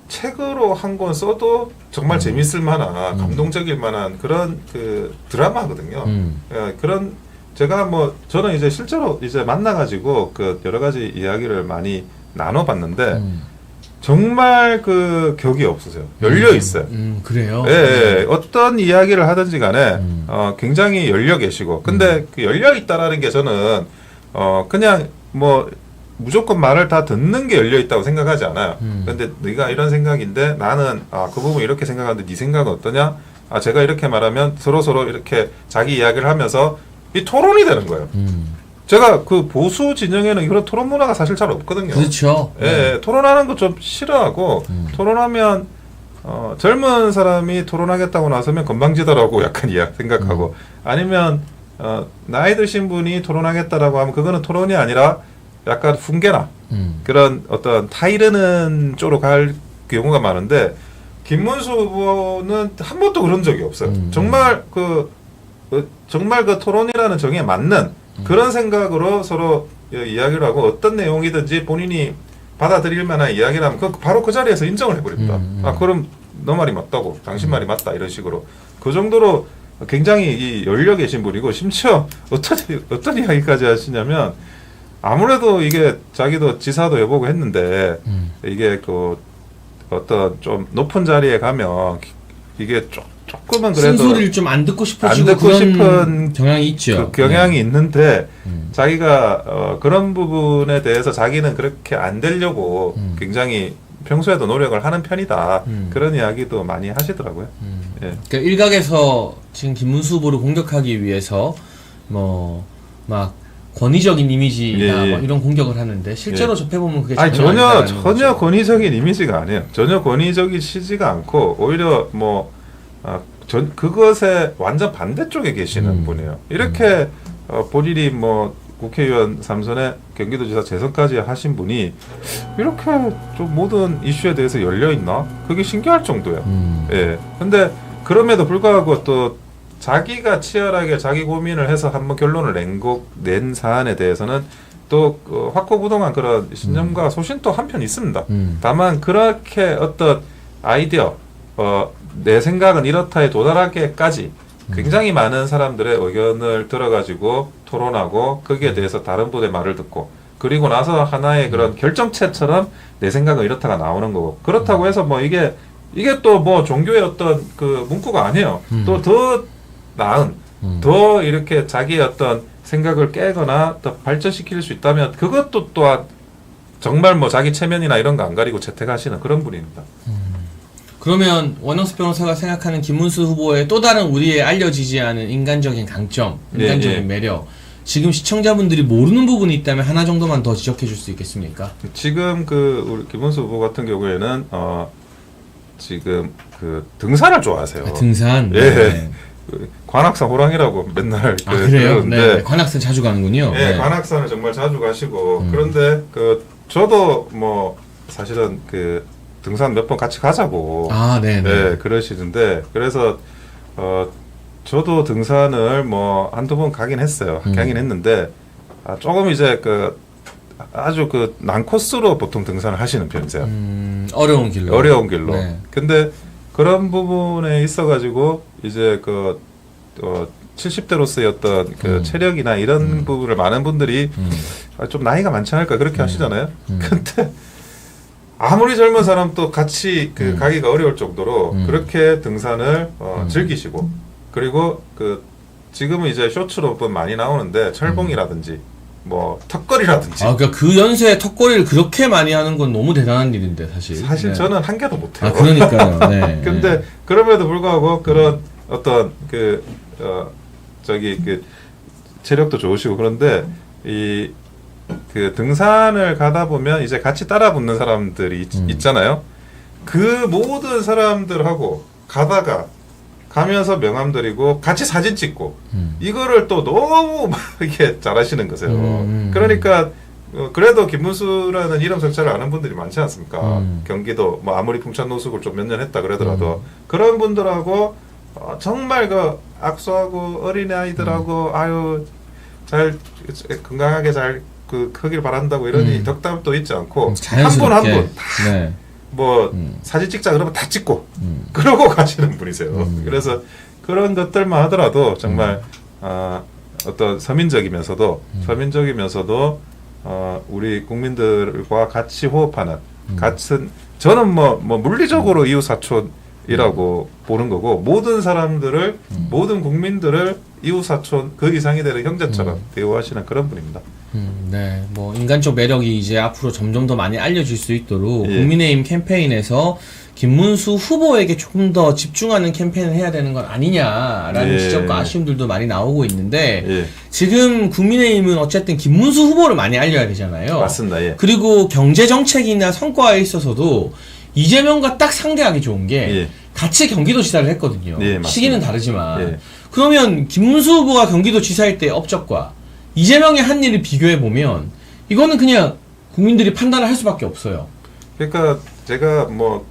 Speaker 4: 책으로 한 권 써도 정말 재밌을 만한 감동적일 만한 그런 그 드라마거든요. 예, 그런 제가 뭐 저는 이제 실제로 이제 만나가지고 그 여러 가지 이야기를 많이 나눠봤는데 정말 그 격이 없으세요. 열려 있어요.
Speaker 3: 그래요.
Speaker 4: 예, 예, 어떤 이야기를 하든지 간에 굉장히 열려 계시고 근데 그 열려 있다라는 게 저는 그냥 뭐 무조건 말을 다 듣는 게 열려 있다고 생각하지 않아요. 근데 네가 이런 생각인데 나는 그 부분 이렇게 생각하는데 네 생각은 어떠냐? 제가 이렇게 말하면 서로 이렇게 자기 이야기를 하면서 이 토론이 되는 거예요. 제가 그 보수 진영에는 그런 토론 문화가 사실 잘 없거든요.
Speaker 3: 그렇죠.
Speaker 4: 예, 토론하는 거 좀 싫어하고 토론하면 젊은 사람이 토론하겠다고 나서면 건방지다라고 약간 생각하고 아니면 나이 드신 분이 토론하겠다라고 하면 그거는 토론이 아니라 약간 훈계나 그런 어떤 타이르는 쪽으로 갈 경우가 많은데 김문수 후보는 한 번도 그런 적이 없어요. 정말 그 토론이라는 정의에 맞는 그런 생각으로 서로 이야기를 하고 어떤 내용이든지 본인이 받아들일 만한 이야기라면 바로 그 자리에서 인정을 해버립니다. 그럼 너 말이 맞다고 당신 말이 맞다 이런 식으로 그 정도로 굉장히 열려 계신 분이고 심지어 어떤 이야기까지 하시냐면 아무래도 이게 자기도 지사도 해보고 했는데 이게 그 어떤 좀 높은 자리에 가면 이게 조금은 그래도
Speaker 3: 쓴소리를 좀 안 듣고 싶어지고
Speaker 4: 안 듣고
Speaker 3: 그런
Speaker 4: 싶은
Speaker 3: 경향이 있죠.
Speaker 4: 그 경향이 있는데 자기가 그런 부분에 대해서 자기는 그렇게 안 되려고 굉장히 평소에도 노력을 하는 편이다. 그런 이야기도 많이 하시더라고요. 예.
Speaker 3: 그러니까 일각에서 지금 김문수 후보를 공격하기 위해서 뭐 막 권위적인 이미지나
Speaker 4: 예.
Speaker 3: 뭐 이런 공격을 하는데 실제로
Speaker 4: 예.
Speaker 3: 접해보면 그게
Speaker 4: 아니
Speaker 3: 전혀 아니라는
Speaker 4: 전혀
Speaker 3: 거죠.
Speaker 4: 권위적인 이미지가 아니에요. 전혀 권위적이시지가 않고 오히려 뭐 그것에 완전 반대쪽에 계시는 분이에요. 이렇게 본인이 뭐 국회의원 3선에 경기도지사 재선까지 하신 분이 이렇게 좀 모든 이슈에 대해서 열려 있나? 그게 신기할 정도예요. 예. 근데 그럼에도 불구하고 또 자기가 치열하게 자기 고민을 해서 한번 결론을 낸 사안에 대해서는 또 확고부동한 그런 신념과 소신도 한편 있습니다. 다만 그렇게 어떤 아이디어, 내 생각은 이렇다에 도달하기까지 굉장히 많은 사람들의 의견을 들어가지고 토론하고 거기에 대해서 다른 분의 말을 듣고 그리고 나서 하나의 그런 결정체처럼 내 생각은 이렇다가 나오는 거고 그렇다고 해서 뭐 이게 이게 또 뭐 종교의 어떤 그 문구가 아니에요. 또 더 나은, 더 이렇게 자기의 어떤 생각을 깨거나 더 발전시킬 수 있다면 그것도 또한 정말 뭐 자기 체면이나 이런 거 안 가리고 채택하시는 그런 분입니다.
Speaker 3: 그러면 원영섭 변호사가 생각하는 김문수 후보의 또 다른 우리의 알려지지 않은 인간적인 강점, 인간적인
Speaker 4: 예.
Speaker 3: 매력, 지금 시청자분들이 모르는 부분이 있다면 하나 정도만 더 지적해 줄 수 있겠습니까?
Speaker 4: 지금 그 우리 김문수 후보 같은 경우에는 지금 그 등산을 좋아하세요.
Speaker 3: 아, 등산.
Speaker 4: 예.
Speaker 3: 네.
Speaker 4: 그 관악산 호랑이라고 맨날
Speaker 3: 아, 그래요?
Speaker 4: 그러는데
Speaker 3: 네. 관악산 자주 가는군요.
Speaker 4: 예,
Speaker 3: 네.
Speaker 4: 관악산을 정말 자주 가시고 그런데 그 저도 뭐 사실은 그 등산 몇 번 같이 가자고
Speaker 3: 아, 네, 네.
Speaker 4: 예, 그러시는데 그래서 저도 등산을 뭐 한두 번 가긴 했어요. 가긴 했는데 조금 이제 그 아주 그 난코스로 보통 등산을 하시는 편이세요.
Speaker 3: 어려운 길로.
Speaker 4: 어려운 길로.
Speaker 3: 네.
Speaker 4: 근데 그런 부분에 있어가지고 이제 그 70대로서의 어떤 그 체력이나 이런 부분을 많은 분들이 좀 나이가 많지 않을까 그렇게 하시잖아요. 근데 아무리 젊은 사람도 같이 그 가기가 어려울 정도로 그렇게 등산을 즐기시고 그리고 그 지금은 이제 쇼츠로 많이 나오는데 철봉이라든지 뭐 턱걸이라든지
Speaker 3: 아, 그러니까 그 연세에 턱걸이를 그렇게 많이 하는 건 너무 대단한 일인데 사실.
Speaker 4: 사실
Speaker 3: 네.
Speaker 4: 저는 한 개도 못해요.
Speaker 3: 아, 그러니까요. 네.
Speaker 4: 근데 그럼에도 불구하고 그런 어떤 그 저기 그 체력도 좋으시고 그런데 이 그 등산을 가다 보면 이제 같이 따라 붙는 사람들이 있잖아요. 그 모든 사람들하고 가면서 명함드리고 같이 사진 찍고 이거를 또 너무 막 이렇게 잘하시는 거세요. 그러니까 그래도 김문수라는 이름 석자를 아는 분들이 많지 않습니까? 경기도 뭐 아무리 풍천노숙을 좀 몇 년 했다 그러더라도 그런 분들하고 정말 그 악수하고 어린 아이들하고 아유 잘 건강하게 잘 그 크길 바란다고 이러니 덕담도 있지 않고 한 분 한 분 다
Speaker 3: 네.
Speaker 4: 뭐 사진 찍자 그러면 다 찍고 그러고 가시는 분이세요. 그래서 그런 것들만 하더라도 정말 어떤 서민적이면서도 우리 국민들과 같이 호흡하는 같은 저는 뭐 물리적으로 이웃 사촌이라고 보는 거고 모든 사람들을 모든 국민들을 이웃 사촌 그 이상이 되는 형제처럼 대우하시는 그런 분입니다.
Speaker 3: 네, 뭐 인간적 매력이 이제 앞으로 점점 더 많이 알려질 수 있도록
Speaker 4: 예.
Speaker 3: 국민의힘 캠페인에서 김문수 후보에게 조금 더 집중하는 캠페인을 해야 되는 건 아니냐라는
Speaker 4: 예.
Speaker 3: 지적과 아쉬움들도 많이 나오고 있는데
Speaker 4: 예.
Speaker 3: 지금 국민의힘은 어쨌든 김문수 후보를 많이 알려야 되잖아요.
Speaker 4: 맞습니다. 예.
Speaker 3: 그리고 경제 정책이나 성과에 있어서도 이재명과 딱 상대하기 좋은 게
Speaker 4: 예.
Speaker 3: 같이 경기도지사를 했거든요.
Speaker 4: 예, 맞습니다.
Speaker 3: 시기는 다르지만
Speaker 4: 예.
Speaker 3: 그러면 김문수 후보가 경기도지사일 때 업적과 이재명의 한 일을 비교해 보면 이거는 그냥 국민들이 판단을 할 수밖에 없어요.
Speaker 4: 그러니까 제가 뭐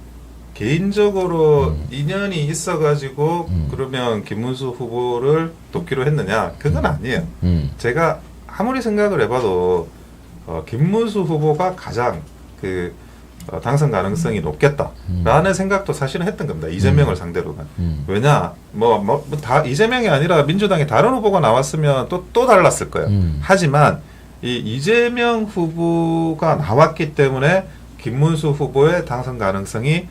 Speaker 4: 개인적으로 인연이 있어가지고 그러면 김문수 후보를 돕기로 했느냐 그건 아니에요. 제가 아무리 생각을 해봐도 김문수 후보가 가장 그 당선 가능성이 높겠다라는 생각도 사실은 했던 겁니다. 이재명을 상대로는. 왜냐 다 이재명이 아니라 민주당의 다른 후보가 나왔으면 또 달랐을 거예요. 하지만 이 이재명 후보가 나왔기 때문에 김문수 후보의 당선 가능성이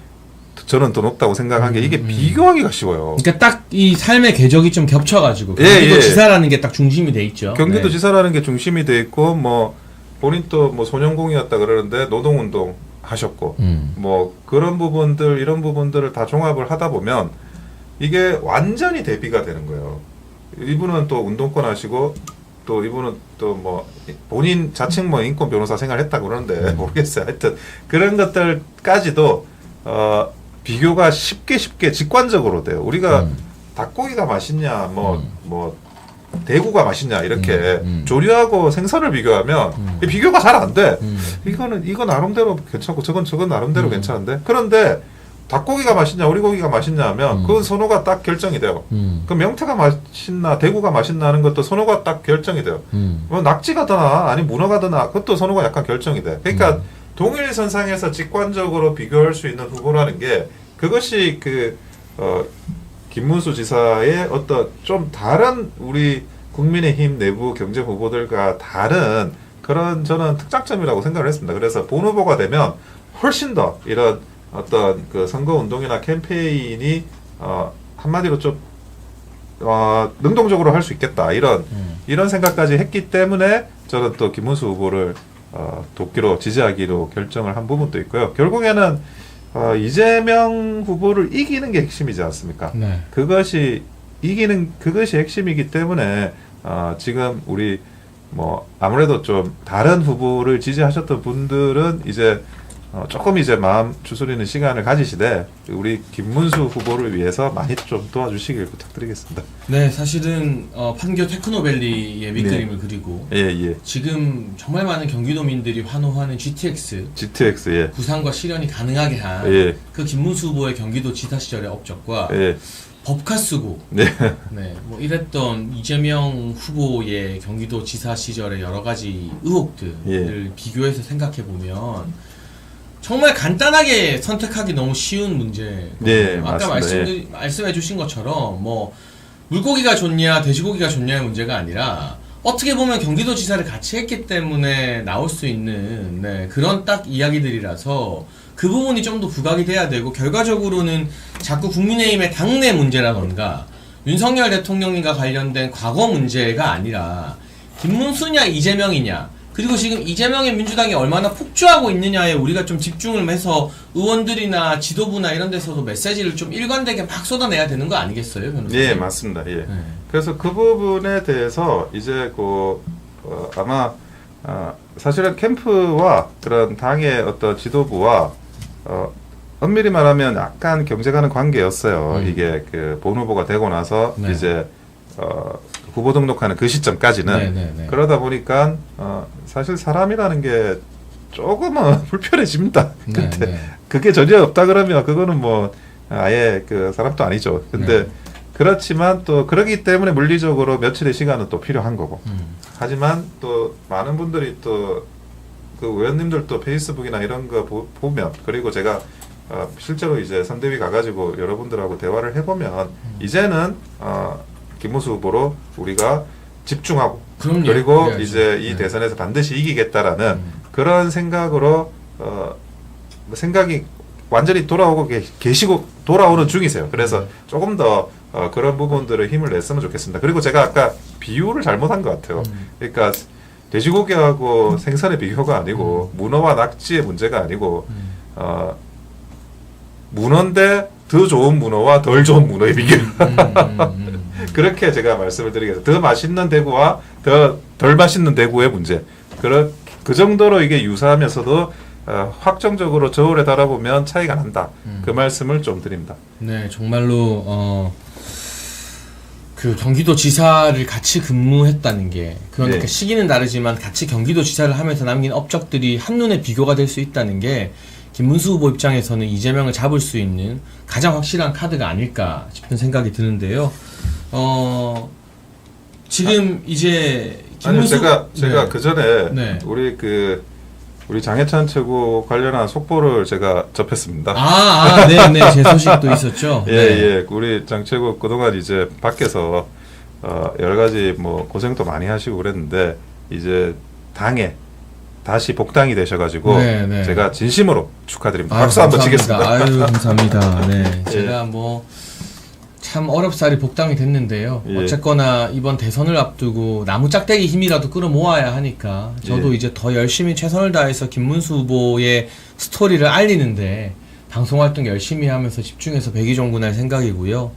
Speaker 4: 저는 더 높다고 생각한 게 이게 비교하기가 쉬워요.
Speaker 3: 그러니까 딱 이 삶의 궤적이 좀 겹쳐가지고
Speaker 4: 예,
Speaker 3: 경기도지사라는 게 딱 중심이 돼 있죠.
Speaker 4: 경기도
Speaker 3: 네.
Speaker 4: 지사라는 게 중심이 돼 있고 뭐 본인 또 뭐 소년공이었다 그러는데 노동운동 하셨고 뭐 그런 부분들 이런 부분들을 다 종합을 하다 보면 이게 완전히 대비가 되는 거예요. 이분은 또 운동권 하시고 또 이분은 또 뭐 본인 자칭 뭐 인권 변호사 생활했다고 그러는데 모르겠어요. 하여튼 그런 것들까지도 비교가 쉽게 직관적으로 돼요. 우리가 닭고기가 맛있냐 뭐 대구가 맛있냐 이렇게 조류하고 생선을 비교하면 비교가 잘 안 돼. 이거 나름대로 괜찮고 저건 나름대로 괜찮은데 그런데 닭고기가 맛있냐 오리고기가 맛있냐 하면 그 선호가 딱 결정이 돼요. 그 명태가 맛있나 대구가 맛있나 하는 것도 선호가 딱 결정이 돼요. 뭐 낙지가 더 나아 아니 문어가 더 나아 그것도 선호가 약간 결정이 돼. 그러니까 동일선상에서 직관적으로 비교할 수 있는 후보라는 게 그것이 김문수 지사의 어떤 좀 다른 우리 국민의힘 내부 경제 후보들과 다른 그런 저는 특장점이라고 생각을 했습니다. 그래서 본 후보가 되면 훨씬 더 이런 어떤 그 선거 운동이나 캠페인이 한마디로 좀 능동적으로 할 수 있겠다 이런 생각까지 했기 때문에 저는 또 김문수 후보를 돕기로 지지하기로 결정을 한 부분도 있고요. 결국에는 이재명 후보를 이기는 게 핵심이지 않습니까?
Speaker 3: 네.
Speaker 4: 그것이 핵심이기 때문에 지금 우리 뭐 아무래도 좀 다른 후보를 지지하셨던 분들은 이제 조금 이제 마음 추스리는 시간을 가지시되 우리 김문수 후보를 위해서 많이 좀 도와주시길 부탁드리겠습니다.
Speaker 3: 네, 사실은 판교 테크노밸리의 밑그림을
Speaker 4: 네.
Speaker 3: 그리고
Speaker 4: 예.
Speaker 3: 지금 정말 많은 경기도민들이 환호하는 GTX
Speaker 4: 예.
Speaker 3: 구상과 실현이 가능하게 한
Speaker 4: 예.
Speaker 3: 그 김문수 후보의 경기도 지사 시절의 업적과
Speaker 4: 예.
Speaker 3: 법카 쓰고
Speaker 4: 네.
Speaker 3: 뭐 이랬던 이재명 후보의 경기도 지사 시절의 여러 가지 의혹들을 비교해서 생각해 보면 정말 간단하게 선택하기 너무 쉬운 문제.
Speaker 4: 네,
Speaker 3: 아까
Speaker 4: 맞습니다.
Speaker 3: 말씀해주신 것처럼 뭐 물고기가 좋냐 돼지고기가 좋냐의 문제가 아니라 어떻게 보면 경기도지사를 같이 했기 때문에 나올 수 있는 그런 딱 이야기들이라서 그 부분이 좀 더 부각이 돼야 되고 결과적으로는 자꾸 국민의힘의 당내 문제라던가 윤석열 대통령님과 관련된 과거 문제가 아니라 김문수냐 이재명이냐 그리고 지금 이재명의 민주당이 얼마나 폭주하고 있느냐에 우리가 좀 집중을 해서 의원들이나 지도부나 이런 데서도 메시지를 좀 일관되게 막 쏟아내야 되는 거 아니겠어요, 변호사님?
Speaker 4: 예, 맞습니다. 예. 그래서 그 부분에 대해서 이제 아마 사실은 캠프와 그런 당의 어떤 지도부와 엄밀히 말하면 약간 경쟁하는 관계였어요. 이게 그 본 후보가 되고 나서
Speaker 3: 네.
Speaker 4: 이제 후보 등록하는 그 시점까지는
Speaker 3: 네.
Speaker 4: 그러다 보니까 사실 사람이라는 게 조금은 불편해집니다. 근데 그게 전혀 없다 그러면 그거는 뭐 아예 그 사람도 아니죠. 근데 그렇지만 또 그러기 때문에 물리적으로 며칠의 시간은 또 필요한 거고. 하지만 또 많은 분들이 또 그 의원님들도 페이스북이나 이런 거 보면 그리고 제가 실제로 이제 선대위 가가지고 여러분들하고 대화를 해보면 이제는 김문수 후보로 우리가 집중하고
Speaker 3: 그럼요.
Speaker 4: 그리고
Speaker 3: 그래야죠.
Speaker 4: 이제 이 대선에서 반드시 이기겠다라는 그런 생각으로 생각이 완전히 돌아오고 계시고 돌아오는 중이세요. 그래서 조금 더 그런 부분들을 힘을 냈으면 좋겠습니다. 그리고 제가 아까 비유를 잘못한 것 같아요. 그러니까 돼지고기하고 생선의 비교가 아니고 문어와 낙지의 문제가 아니고 문어인데 더 좋은 문어와 덜 좋은 문어의 비교. 그렇게 제가 말씀을 드리겠습니다. 더 맛있는 대구와 더 덜 맛있는 대구의 문제. 그 정도로 이게 유사하면서도 확정적으로 저울에 달아보면 차이가 난다. 그 말씀을 좀 드립니다.
Speaker 3: 네, 정말로 그 경기도지사를 같이 근무했다는 게 그러니까
Speaker 4: 네.
Speaker 3: 시기는 다르지만 같이 경기도지사를 하면서 남긴 업적들이 한눈에 비교가 될 수 있다는 게 김문수 후보 입장에서는 이재명을 잡을 수 있는 가장 확실한 카드가 아닐까 싶은 생각이 드는데요. 지금 이제 김문수
Speaker 4: 제가 그 전에
Speaker 3: 네.
Speaker 4: 우리 장해찬 최고 관련한 속보를 제가 접했습니다.
Speaker 3: 네네. 제 소식도 있었죠.
Speaker 4: 예. 우리 장 최고 그동안 이제 밖에서 여러 가지 뭐 고생도 많이 하시고 그랬는데 이제 당에 다시 복당이 되셔가지고
Speaker 3: 네.
Speaker 4: 제가 진심으로 축하드립니다. 박수 한번 치겠습니다.
Speaker 3: 아유, 감사합니다. 네.
Speaker 4: 예.
Speaker 3: 제가 참 어렵사리 복당이 됐는데요.
Speaker 4: 예.
Speaker 3: 어쨌거나 이번 대선을 앞두고 나무짝대기 힘이라도 끌어모아야 하니까 저도
Speaker 4: 예.
Speaker 3: 이제 더 열심히 최선을 다해서 김문수 후보의 스토리를 알리는데 방송활동 열심히 하면서 집중해서 백의종군할 생각이고요.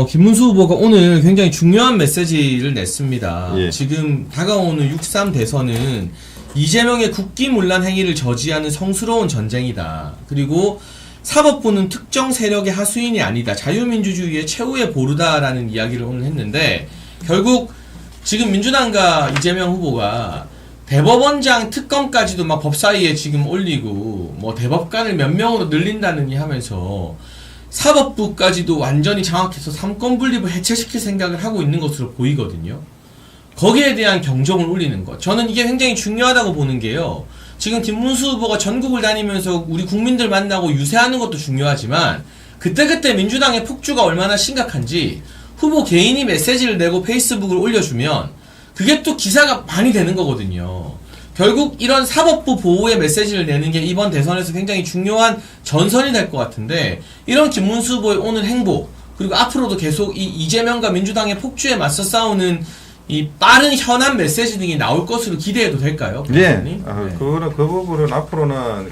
Speaker 3: 김문수 후보가 오늘 굉장히 중요한 메시지를 냈습니다.
Speaker 4: 예.
Speaker 3: 지금 다가오는 6.3 대선은 이재명의 국기문란 행위를 저지하는 성스러운 전쟁이다. 그리고 사법부는 특정 세력의 하수인이 아니다. 자유민주주의의 최후의 보루다라는 이야기를 오늘 했는데 결국 지금 민주당과 이재명 후보가 대법원장 특검까지도 막 법사위에 지금 올리고 뭐 대법관을 몇 명으로 늘린다느니 하면서 사법부까지도 완전히 장악해서 삼권 분립을 해체시킬 생각을 하고 있는 것으로 보이거든요. 거기에 대한 경종을 울리는 것. 저는 이게 굉장히 중요하다고 보는 게요. 지금 김문수 후보가 전국을 다니면서 우리 국민들 만나고 유세하는 것도 중요하지만 그때그때 민주당의 폭주가 얼마나 심각한지 후보 개인이 메시지를 내고 페이스북을 올려주면 그게 또 기사가 많이 되는 거거든요. 결국 이런 사법부 보호의 메시지를 내는 게 이번 대선에서 굉장히 중요한 전선이 될 것 같은데 이런 김문수 후보의 오늘 행보 그리고 앞으로도 계속 이 이재명과 민주당의 폭주에 맞서 싸우는 이 빠른 현안 메시지 등이 나올 것으로 기대해도 될까요?
Speaker 4: 예.
Speaker 3: 네.
Speaker 4: 그 부분은 앞으로는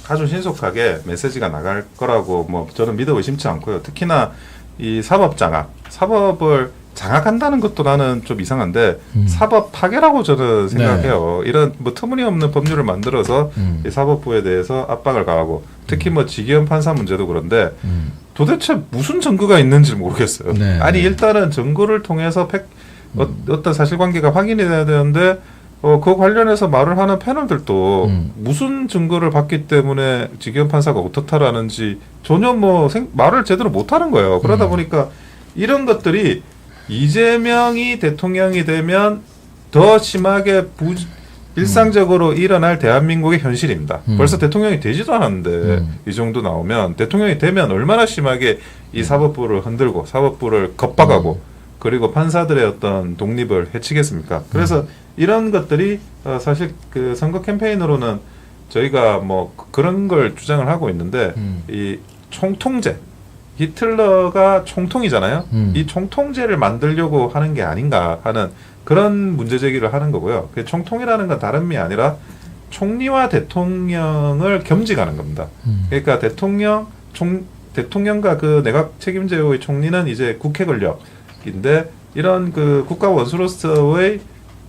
Speaker 4: 아주 신속하게 메시지가 나갈 거라고 뭐 저는 믿어 의심치 않고요. 특히나 이 사법 장악, 사법을 장악한다는 것도 나는 좀 이상한데 사법 파괴라고 저는 생각해요. 이런 뭐 터무니없는 법률을 만들어서 이 사법부에 대해서 압박을 가하고 특히 뭐 지기현 판사 문제도 그런데 도대체 무슨 증거가 있는지 모르겠어요.
Speaker 3: 네.
Speaker 4: 아니 일단은 증거를 통해서 어떤 사실관계가 확인이 돼야 되는데 그 관련해서 말을 하는 패널들도 무슨 증거를 봤기 때문에 지기현 판사가 어떻다라는지 전혀 뭐 말을 제대로 못하는 거예요. 그러다 보니까 이런 것들이 이재명이 대통령이 되면 더 심하게 일상적으로 일어날 대한민국의 현실입니다. 벌써 대통령이 되지도 않았는데 이 정도 나오면 대통령이 되면 얼마나 심하게 이 사법부를 흔들고 사법부를 겁박하고 그리고 판사들의 어떤 독립을 해치겠습니까? 그래서 이런 것들이 사실 그 선거 캠페인으로는 저희가 뭐 그런 걸 주장을 하고 있는데 이 총통제 히틀러가 총통이잖아요. 이 총통제를 만들려고 하는 게 아닌가 하는 그런 문제 제기를 하는 거고요. 그 총통이라는 건 다른 의미 아니라 총리와 대통령을 겸직하는 겁니다. 그러니까 대통령과 그 내각 책임제의 총리는 이제 국회 권력인데 이런 그 국가 원수로서의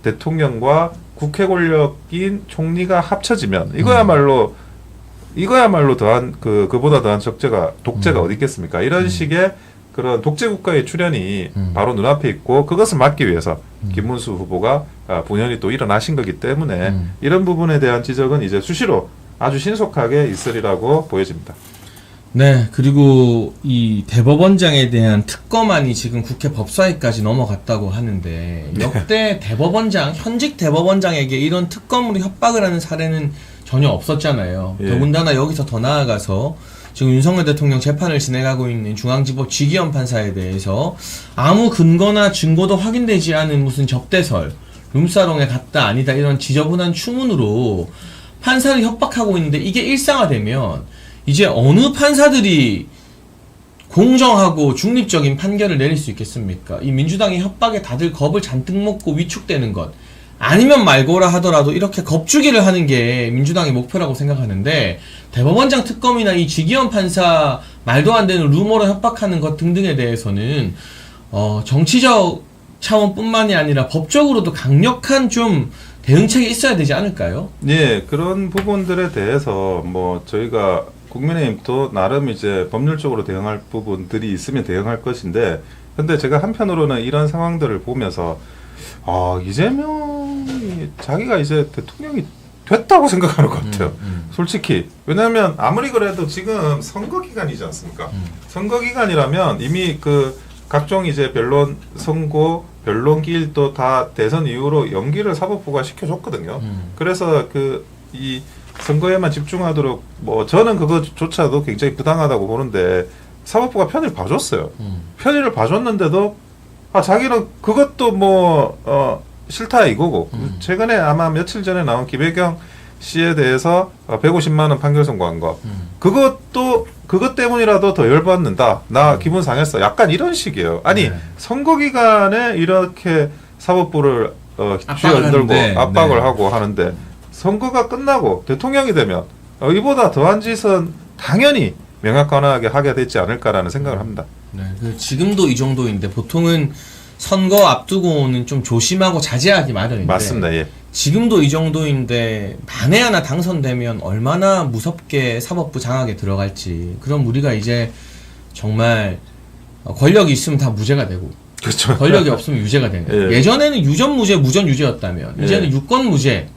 Speaker 4: 대통령과 국회 권력인 총리가 합쳐지면 이거야말로 더한 그보다 더한 독재가 어디 있겠습니까? 이런 식의 그런 독재 국가의 출현이 바로 눈앞에 있고 그것을 막기 위해서 김문수 후보가 분연히 또 일어나신 거기 때문에 이런 부분에 대한 지적은 이제 수시로 아주 신속하게 있으리라고 보여집니다.
Speaker 3: 네, 그리고 이 대법원장에 대한 특검안이 지금 국회 법사위까지 넘어갔다고 하는데 역대 현직 대법원장에게 이런 특검으로 협박을 하는 사례는 전혀 없었잖아요.
Speaker 4: 예.
Speaker 3: 더군다나 여기서 더 나아가서 지금 윤석열 대통령 재판을 진행하고 있는 중앙지법 지기현 판사에 대해서 아무 근거나 증거도 확인되지 않은 무슨 접대설, 룸사롱에 갔다 아니다 이런 지저분한 추문으로 판사를 협박하고 있는데 이게 일상화되면 이제 어느 판사들이 공정하고 중립적인 판결을 내릴 수 있겠습니까? 이 민주당의 협박에 다들 겁을 잔뜩 먹고 위축되는 것 아니면 말고라 하더라도 이렇게 겁주기를 하는 게 민주당의 목표라고 생각하는데 대법원장 특검이나 이 지기현 판사 말도 안 되는 루머로 협박하는 것 등등에 대해서는 정치적 차원뿐만이 아니라 법적으로도 강력한 좀 대응책이 있어야 되지 않을까요?
Speaker 4: 예, 그런 부분들에 대해서 뭐 저희가 국민의힘도 나름 이제 법률적으로 대응할 부분들이 있으면 대응할 것인데 근데 제가 한편으로는 이런 상황들을 보면서 이재명이 자기가 이제 대통령이 됐다고 생각하는 것 같아요. 솔직히. 왜냐하면 아무리 그래도 지금 선거 기간이지 않습니까? 선거 기간이라면 이미 그 각종 이제 변론 선고, 변론 기일도 다 대선 이후로 연기를 사법부가 시켜줬거든요. 그래서 이 선거에만 집중하도록 뭐 저는 그거조차도 굉장히 부당하다고 보는데 사법부가 편의를 봐줬어요. 편의를 봐줬는데도 자기는 그것도 뭐 싫다 이거고 최근에 아마 며칠 전에 나온 김혜경 씨에 대해서 150만 원 판결 선고한 거 그것 때문이라도 더 열받는다. 나 기분 상했어. 약간 이런 식이에요. 아니 선거 기간에 이렇게 사법부를 쥐어들고 압박을 하고 하는데 선거가 끝나고 대통령이 되면 이보다 더한 짓은 당연히 명확하게 하게 되지 않을까라는 생각을 합니다.
Speaker 3: 네, 지금도 이 정도인데 보통은 선거 앞두고는 좀 조심하고 자제하기 마련인데
Speaker 4: 맞습니다. 예.
Speaker 3: 지금도 이 정도인데 만에 하나 당선되면 얼마나 무섭게 사법부 장악에 들어갈지 그럼 우리가 이제 정말 권력이 있으면 다 무죄가 되고
Speaker 4: 그렇죠.
Speaker 3: 권력이 없으면 유죄가 되는 거예요.
Speaker 4: 예.
Speaker 3: 예전에는 유전무죄, 무전유죄였다면 이제는 유권무죄,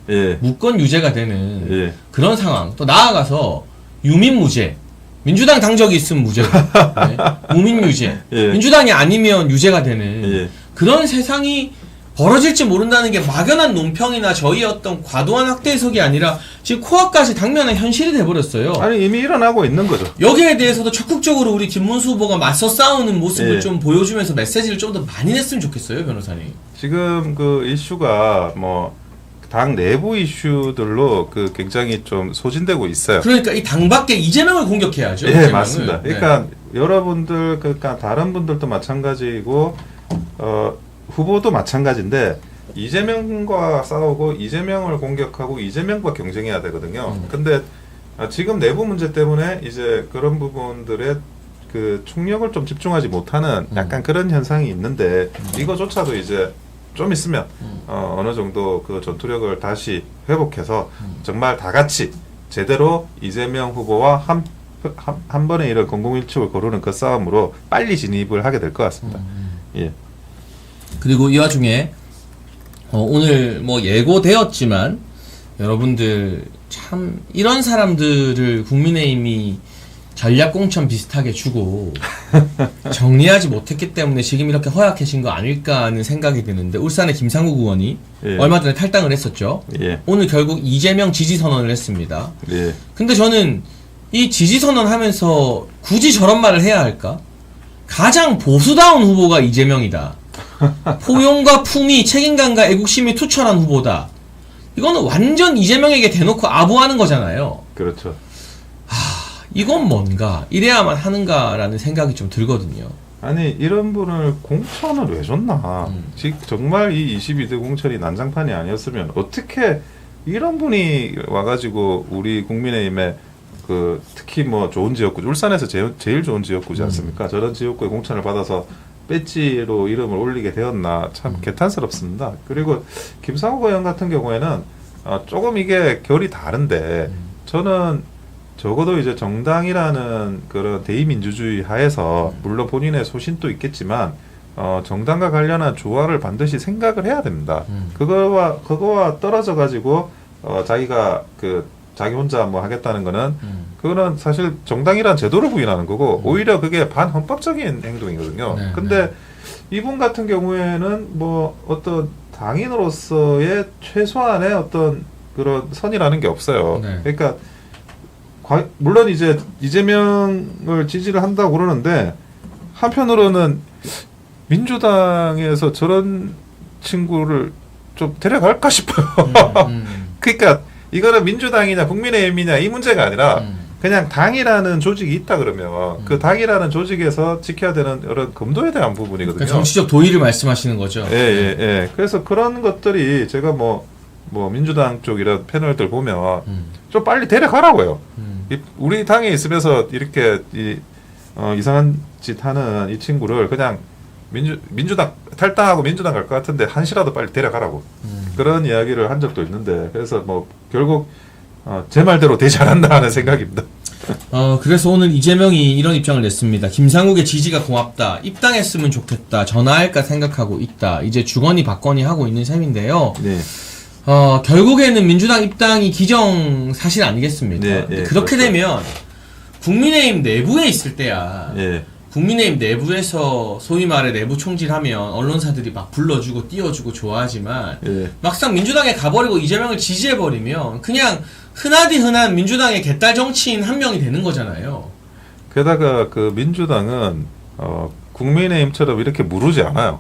Speaker 3: 무권유죄가 되는 그런 상황. 또 나아가서 유민무죄. 민주당 당적이 있으면 무죄고 무민유죄. 민주당이 아니면 유죄가 되는 그런 세상이 벌어질지 모른다는 게 막연한 논평이나 저희의 어떤 과도한 확대 해석이 아니라 지금 코앞까지 당면한 현실이 돼버렸어요.
Speaker 4: 아니 이미 일어나고 있는 거죠.
Speaker 3: 여기에 대해서도 적극적으로 우리 김문수 후보가 맞서 싸우는 모습을 좀 보여주면서 메시지를 좀 더 많이 냈으면 좋겠어요, 변호사님.
Speaker 4: 지금 그 이슈가 당 내부 이슈들로 그 굉장히 좀 소진되고 있어요.
Speaker 3: 그러니까 이 당밖에 이재명을 공격해야죠.
Speaker 4: 예,
Speaker 3: 이재명을.
Speaker 4: 맞습니다. 그러니까 여러분들, 그러니까 다른 분들도 마찬가지고 후보도 마찬가지인데 이재명과 싸우고 이재명을 공격하고 이재명과 경쟁해야 되거든요. 근데 지금 내부 문제 때문에 이제 그런 부분들의 그 총력을 좀 집중하지 못하는 약간 그런 현상이 있는데 이거조차도 이제 좀 있으면 어느 정도 그 전투력을 다시 회복해서 정말 다 같이 제대로 이재명 후보와 한 번에 이런 공공일축을 거르는 그 싸움으로 빨리 진입을 하게 될 것 같습니다. 예.
Speaker 3: 그리고 이 와중에 오늘 뭐 예고되었지만 여러분들 참 이런 사람들을 국민의힘이 전략공천 비슷하게 주고 정리하지 못했기 때문에 지금 이렇게 허약해진 거 아닐까 하는 생각이 드는데 울산의 김상국 의원이
Speaker 4: 예.
Speaker 3: 얼마 전에 탈당을 했었죠.
Speaker 4: 예.
Speaker 3: 오늘 결국 이재명 지지선언을 했습니다.
Speaker 4: 예.
Speaker 3: 근데 저는 이 지지선언 하면서 굳이 저런 말을 해야 할까? 가장 보수다운 후보가 이재명이다. 포용과 품위, 책임감과 애국심이 투철한 후보다. 이거는 완전 이재명에게 대놓고 아부하는 거잖아요.
Speaker 4: 그렇죠.
Speaker 3: 이건 뭔가 이래야만 하는가라는 생각이 좀 들거든요.
Speaker 4: 아니 이런 분을 공천을 왜 줬나? 정말 이 22대 공천이 난장판이 아니었으면 어떻게 이런 분이 와가지고 우리 국민의힘에 그 특히 뭐 좋은 지역구 울산에서 제일 좋은 지역구지 않습니까? 저런 지역구에 공천을 받아서 배지로 이름을 올리게 되었나 참 개탄스럽습니다. 그리고 김상욱 의원 같은 경우에는 조금 이게 결이 다른데 저는 적어도 이제 정당이라는 그런 대의민주주의 하에서 물론 본인의 소신도 있겠지만 정당과 관련한 조화를 반드시 생각을 해야 됩니다. 그거와 떨어져 가지고 자기가 자기 혼자 뭐 하겠다는 거는 그거는 사실 정당이란 제도를 부인하는 거고 오히려 그게 반헌법적인 행동이거든요.
Speaker 3: 네,
Speaker 4: 근데 이분 같은 경우에는 뭐 어떤 당인으로서의 최소한의 어떤 그런 선이라는 게 없어요.
Speaker 3: 네.
Speaker 4: 그러니까 물론 이제 이재명을 지지를 한다고 그러는데 한편으로는 민주당에서 저런 친구를 좀 데려갈까 싶어요. 그러니까 이거는 민주당이냐 국민의힘이냐 이 문제가 아니라 그냥 당이라는 조직이 있다 그러면 그 당이라는 조직에서 지켜야 되는 여러 검도에 대한 부분이거든요.
Speaker 3: 그러니까 정치적 도의를 말씀하시는 거죠.
Speaker 4: 예. 그래서 그런 것들이 제가 뭐 민주당 쪽 이런 패널들 보면 좀 빨리 데려가라고요. 우리 당에 있으면서 이렇게 이상한 짓 하는 이 친구를 그냥 민주당 탈당하고 민주당 갈 것 같은데 한시라도 빨리 데려가라고 그런 이야기를 한 적도 있는데 그래서 뭐 결국 제 말대로 되지 않았나 하는 생각입니다.
Speaker 3: 그래서 오늘 이재명이 이런 입장을 냈습니다. 김상욱의 지지가 고맙다. 입당했으면 좋겠다. 전화할까 생각하고 있다. 이제 주거니 받거니 하고 있는 셈인데요.
Speaker 4: 네.
Speaker 3: 결국에는 민주당 입당이 기정사실 아니겠습니까?
Speaker 4: 네,
Speaker 3: 그렇게
Speaker 4: 그렇죠.
Speaker 3: 되면 국민의힘 내부에 있을 때야.
Speaker 4: 예.
Speaker 3: 국민의힘 내부에서 소위 말해 내부 총질하면 언론사들이 막 불러주고 띄워주고 좋아하지만
Speaker 4: 예.
Speaker 3: 막상 민주당에 가버리고 이재명을 지지해버리면 그냥 흔하디 흔한 민주당의 개딸 정치인 한 명이 되는 거잖아요.
Speaker 4: 게다가 그 민주당은 국민의힘처럼 이렇게 무르지 않아요.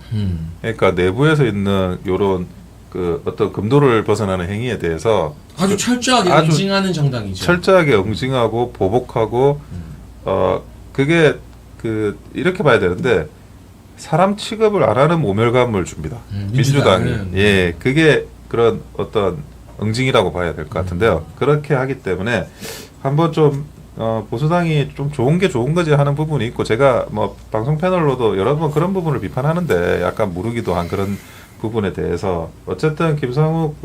Speaker 4: 그러니까 내부에서 있는 요런 그 어떤 금도를 벗어나는 행위에 대해서
Speaker 3: 아주 철저하게
Speaker 4: 아주
Speaker 3: 응징하는 정당이죠.
Speaker 4: 철저하게 응징하고 보복하고 그게 이렇게 봐야 되는데 사람 취급을 안 하는 모멸감을 줍니다. 민주당이. 예, 그게 그런 어떤 응징이라고 봐야 될 것 같은데요. 그렇게 하기 때문에 한번 좀 보수당이 좀 좋은 게 좋은 거지 하는 부분이 있고 제가 뭐 방송 패널로도 여러 번 그런 부분을 비판하는데 약간 무르기도 한 그런 부분에 대해서 어쨌든 김상욱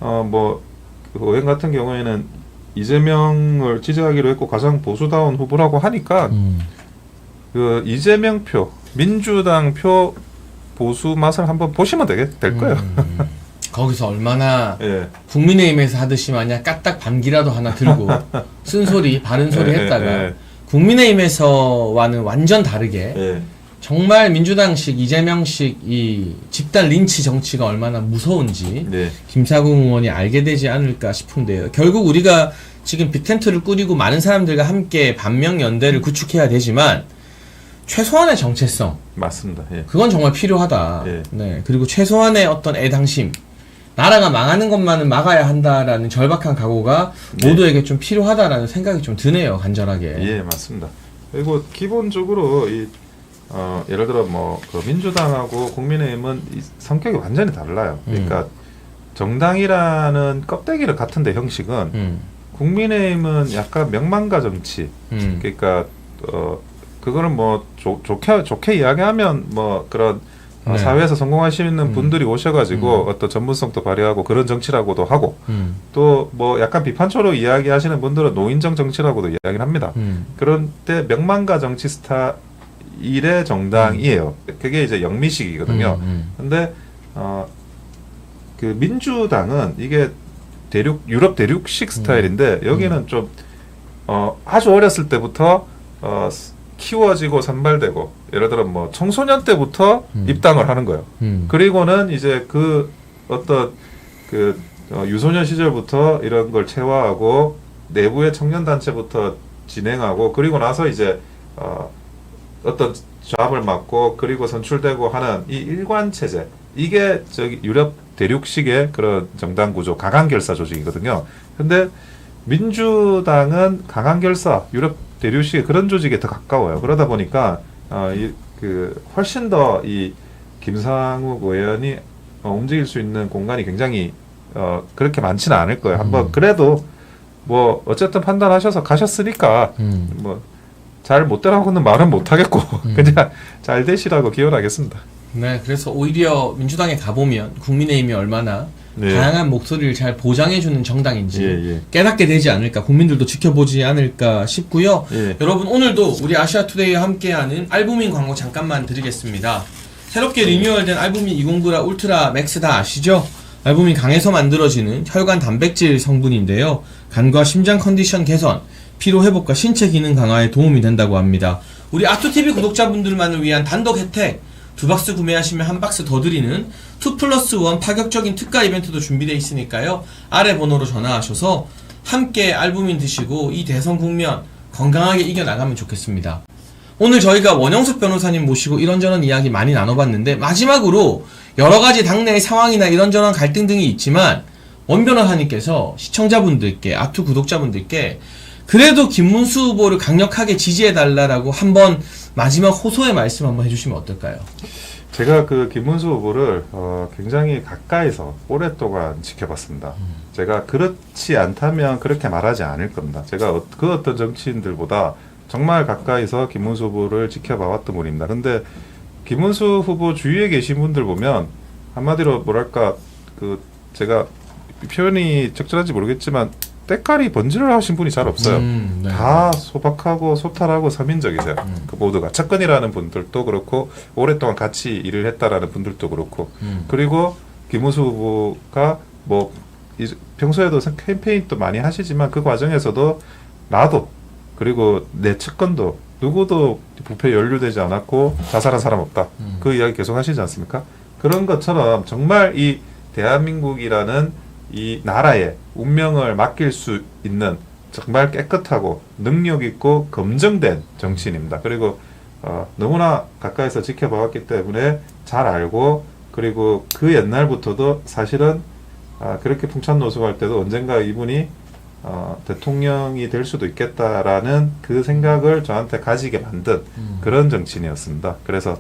Speaker 4: 의원 같은 경우에는 이재명을 지지하기로 했고 가장 보수다운 후보라고 하니까 그 이재명 표, 민주당 표 보수 맛을 한번 보시면 될 거예요.
Speaker 3: 거기서 얼마나
Speaker 4: 예.
Speaker 3: 국민의힘에서 하듯이 만약 까딱 반기라도 하나 들고 쓴소리, 바른 소리 했다가 국민의힘에서와는 완전 다르게 정말 민주당식, 이재명식 이 집단 린치 정치가 얼마나 무서운지 김상국 의원이 알게 되지 않을까 싶은데요. 결국 우리가 지금 빅텐트를 꾸리고 많은 사람들과 함께 반명연대를 구축해야 되지만 최소한의 정체성
Speaker 4: 맞습니다. 예.
Speaker 3: 그건 정말 필요하다.
Speaker 4: 예.
Speaker 3: 네. 그리고 최소한의 어떤 애당심 나라가 망하는 것만은 막아야 한다라는 절박한 각오가 모두에게 좀 필요하다라는 생각이 좀 드네요, 간절하게.
Speaker 4: 예, 맞습니다. 그리고 기본적으로 예를 들어 그 민주당하고 국민의힘은 이 성격이 완전히 달라요. 그러니까 정당이라는 껍데기를 같은데 형식은 국민의힘은 약간 명망가 정치. 그러니까 그거는 좋게 이야기하면 그런
Speaker 3: 네.
Speaker 4: 사회에서 성공하시는 분들이 오셔가지고 어떤 전문성도 발휘하고 그런 정치라고도 하고 또 약간 비판적으로 이야기하시는 분들은 노인정 정치라고도 이야기를 합니다. 그런데 명망가 정치 스타일의 정당이에요. 그게 이제 영미식이거든요. 근데 그 민주당은 이게 유럽 대륙식 스타일인데 여기는 좀 아주 어렸을 때부터 키워지고 산발되고 예를 들어 청소년 때부터 입당을 하는 거예요. 그리고는 이제 그 어떤 유소년 시절부터 이런 걸 체화하고 내부의 청년 단체부터 진행하고 그리고 나서 이제 어떤 잡을 맡고 그리고 선출되고 하는 이 일관 체제 이게 유럽 대륙식의 그런 정당 구조 강한 결사 조직이거든요. 근데 민주당은 강한 결사 유럽 대륙식의 그런 조직에 더 가까워요. 그러다 보니까 훨씬 더 이 김상욱 의원이 움직일 수 있는 공간이 굉장히 그렇게 많지는 않을 거예요. 한번 그래도 어쨌든 판단하셔서 가셨으니까 잘 못 되라고는 말은 못 하겠고 그냥 잘 되시라고 기원하겠습니다.
Speaker 3: 네, 그래서 오히려 민주당에 가보면 국민의힘이 얼마나
Speaker 4: 네.
Speaker 3: 다양한 목소리를 잘 보장해주는 정당인지
Speaker 4: 예.
Speaker 3: 깨닫게 되지 않을까, 국민들도 지켜보지 않을까 싶고요.
Speaker 4: 예.
Speaker 3: 여러분, 오늘도 우리 아시아투데이와 함께하는 알부민 광고 잠깐만 드리겠습니다. 새롭게 리뉴얼된 알부민 20구라 울트라 맥스 다 아시죠? 알부민 강에서 만들어지는 혈관 단백질 성분인데요. 간과 심장 컨디션 개선, 피로 회복과 신체 기능 강화에 도움이 된다고 합니다. 우리 아투TV 구독자분들만을 위한 단독 혜택, 2박스 구매하시면 1박스 더 드리는 2+1 파격적인 특가 이벤트도 준비되어 있으니까요. 아래 번호로 전화하셔서 함께 알부민 드시고 이 대선 국면 건강하게 이겨나가면 좋겠습니다. 오늘 저희가 원영석 변호사님 모시고 이런저런 이야기 많이 나눠봤는데 마지막으로 여러가지 당내의 상황이나 이런저런 갈등 등이 있지만 원 변호사님께서 시청자분들께, 아투 구독자분들께 그래도 김문수 후보를 강력하게 지지해달라고 한번 마지막 호소의 말씀 한번 해주시면 어떨까요?
Speaker 4: 제가 김문수 후보를 굉장히 가까이서 오랫동안 지켜봤습니다. 제가 그렇지 않다면 그렇게 말하지 않을 겁니다. 제가 그 어떤 정치인들보다 정말 가까이서 김문수 후보를 지켜봐왔던 분입니다. 근데 김문수 후보 주위에 계신 분들 보면 한마디로 제가 표현이 적절한지 모르겠지만 때깔이 번지를 하신 분이 잘 없어요.
Speaker 3: 네.
Speaker 4: 다 소박하고 소탈하고 서민적이세요. 그 모두가 측근이라는 분들도 그렇고 오랫동안 같이 일을 했다라는 분들도 그렇고 그리고 김문수 후보가 평소에도 캠페인도 많이 하시지만 그 과정에서도 나도 그리고 내 측근도 누구도 부패에 연루되지 않았고 자살한 사람 없다. 그 이야기 계속 하시지 않습니까? 그런 것처럼 정말 이 대한민국이라는 이 나라의 운명을 맡길 수 있는 정말 깨끗하고 능력 있고 검증된 정치인입니다. 그리고 너무나 가까이서 지켜봐왔기 때문에 잘 알고 그리고 그 옛날부터도 사실은 그렇게 풍찬노숙할 때도 언젠가 이분이 대통령이 될 수도 있겠다라는 그 생각을 저한테 가지게 만든 그런 정치인이었습니다. 그래서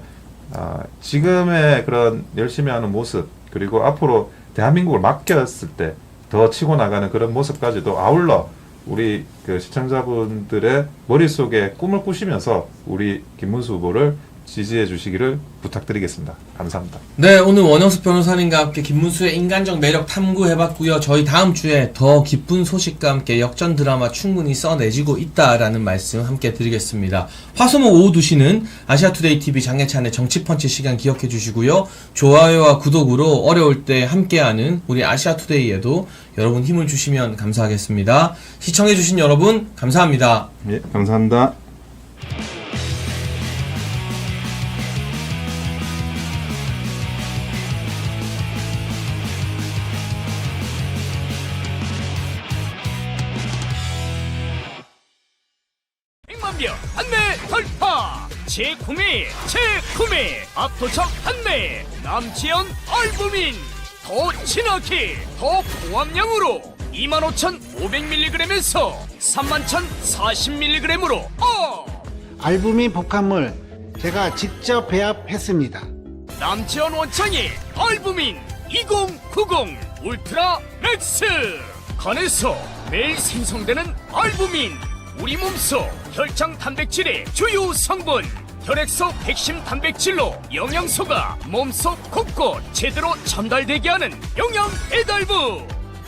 Speaker 4: 지금의 그런 열심히 하는 모습 그리고 앞으로 대한민국을 맡겼을 때 더 치고 나가는 그런 모습까지도 아울러 우리 시청자분들의 머릿속에 꿈을 꾸시면서 우리 김문수 후보를 지지해 주시기를 부탁드리겠습니다. 감사합니다.
Speaker 3: 네, 오늘 원영석 변호사님과 함께 김문수의 인간적 매력 탐구해봤고요. 저희 다음 주에 더 기쁜 소식과 함께 역전 드라마 충분히 써내지고 있다라는 말씀 함께 드리겠습니다. 화수목 오후 2시는 아시아투데이 TV 장예찬의 정치펀치 시간 기억해 주시고요. 좋아요와 구독으로 어려울 때 함께하는 우리 아시아투데이에도 여러분 힘을 주시면 감사하겠습니다. 시청해 주신 여러분 감사합니다.
Speaker 4: 예, 감사합니다.
Speaker 1: 백만병 한매 돌파 재구매 압도적 한매 남지연 알부민 더 진하게 더 고함량으로 25,500mg에서 31,040mg으로
Speaker 2: 알부민 복합물 제가 직접 배합했습니다.
Speaker 1: 남지원 원장의 알부민 2090 울트라 맥스. 간에서 매일 생성되는 알부민, 우리 몸속 혈장 단백질의 주요 성분, 혈액속 핵심 단백질로 영양소가 몸속 곳곳 제대로 전달되게 하는 영양 배달부.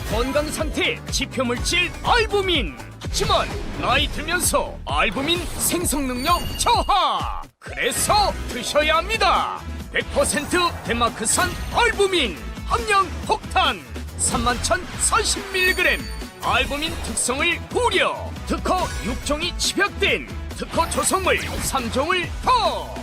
Speaker 1: 건강 상태 지표물질 알부민. 하지만 나이 들면서 알부민 생성 능력 저하. 그래서 드셔야 합니다. 100% 덴마크산 알부민 함량 폭탄 31,040mg. 알부민 특성을 고려. 특허 6종이 집약된 특허 조성물 3종을 더.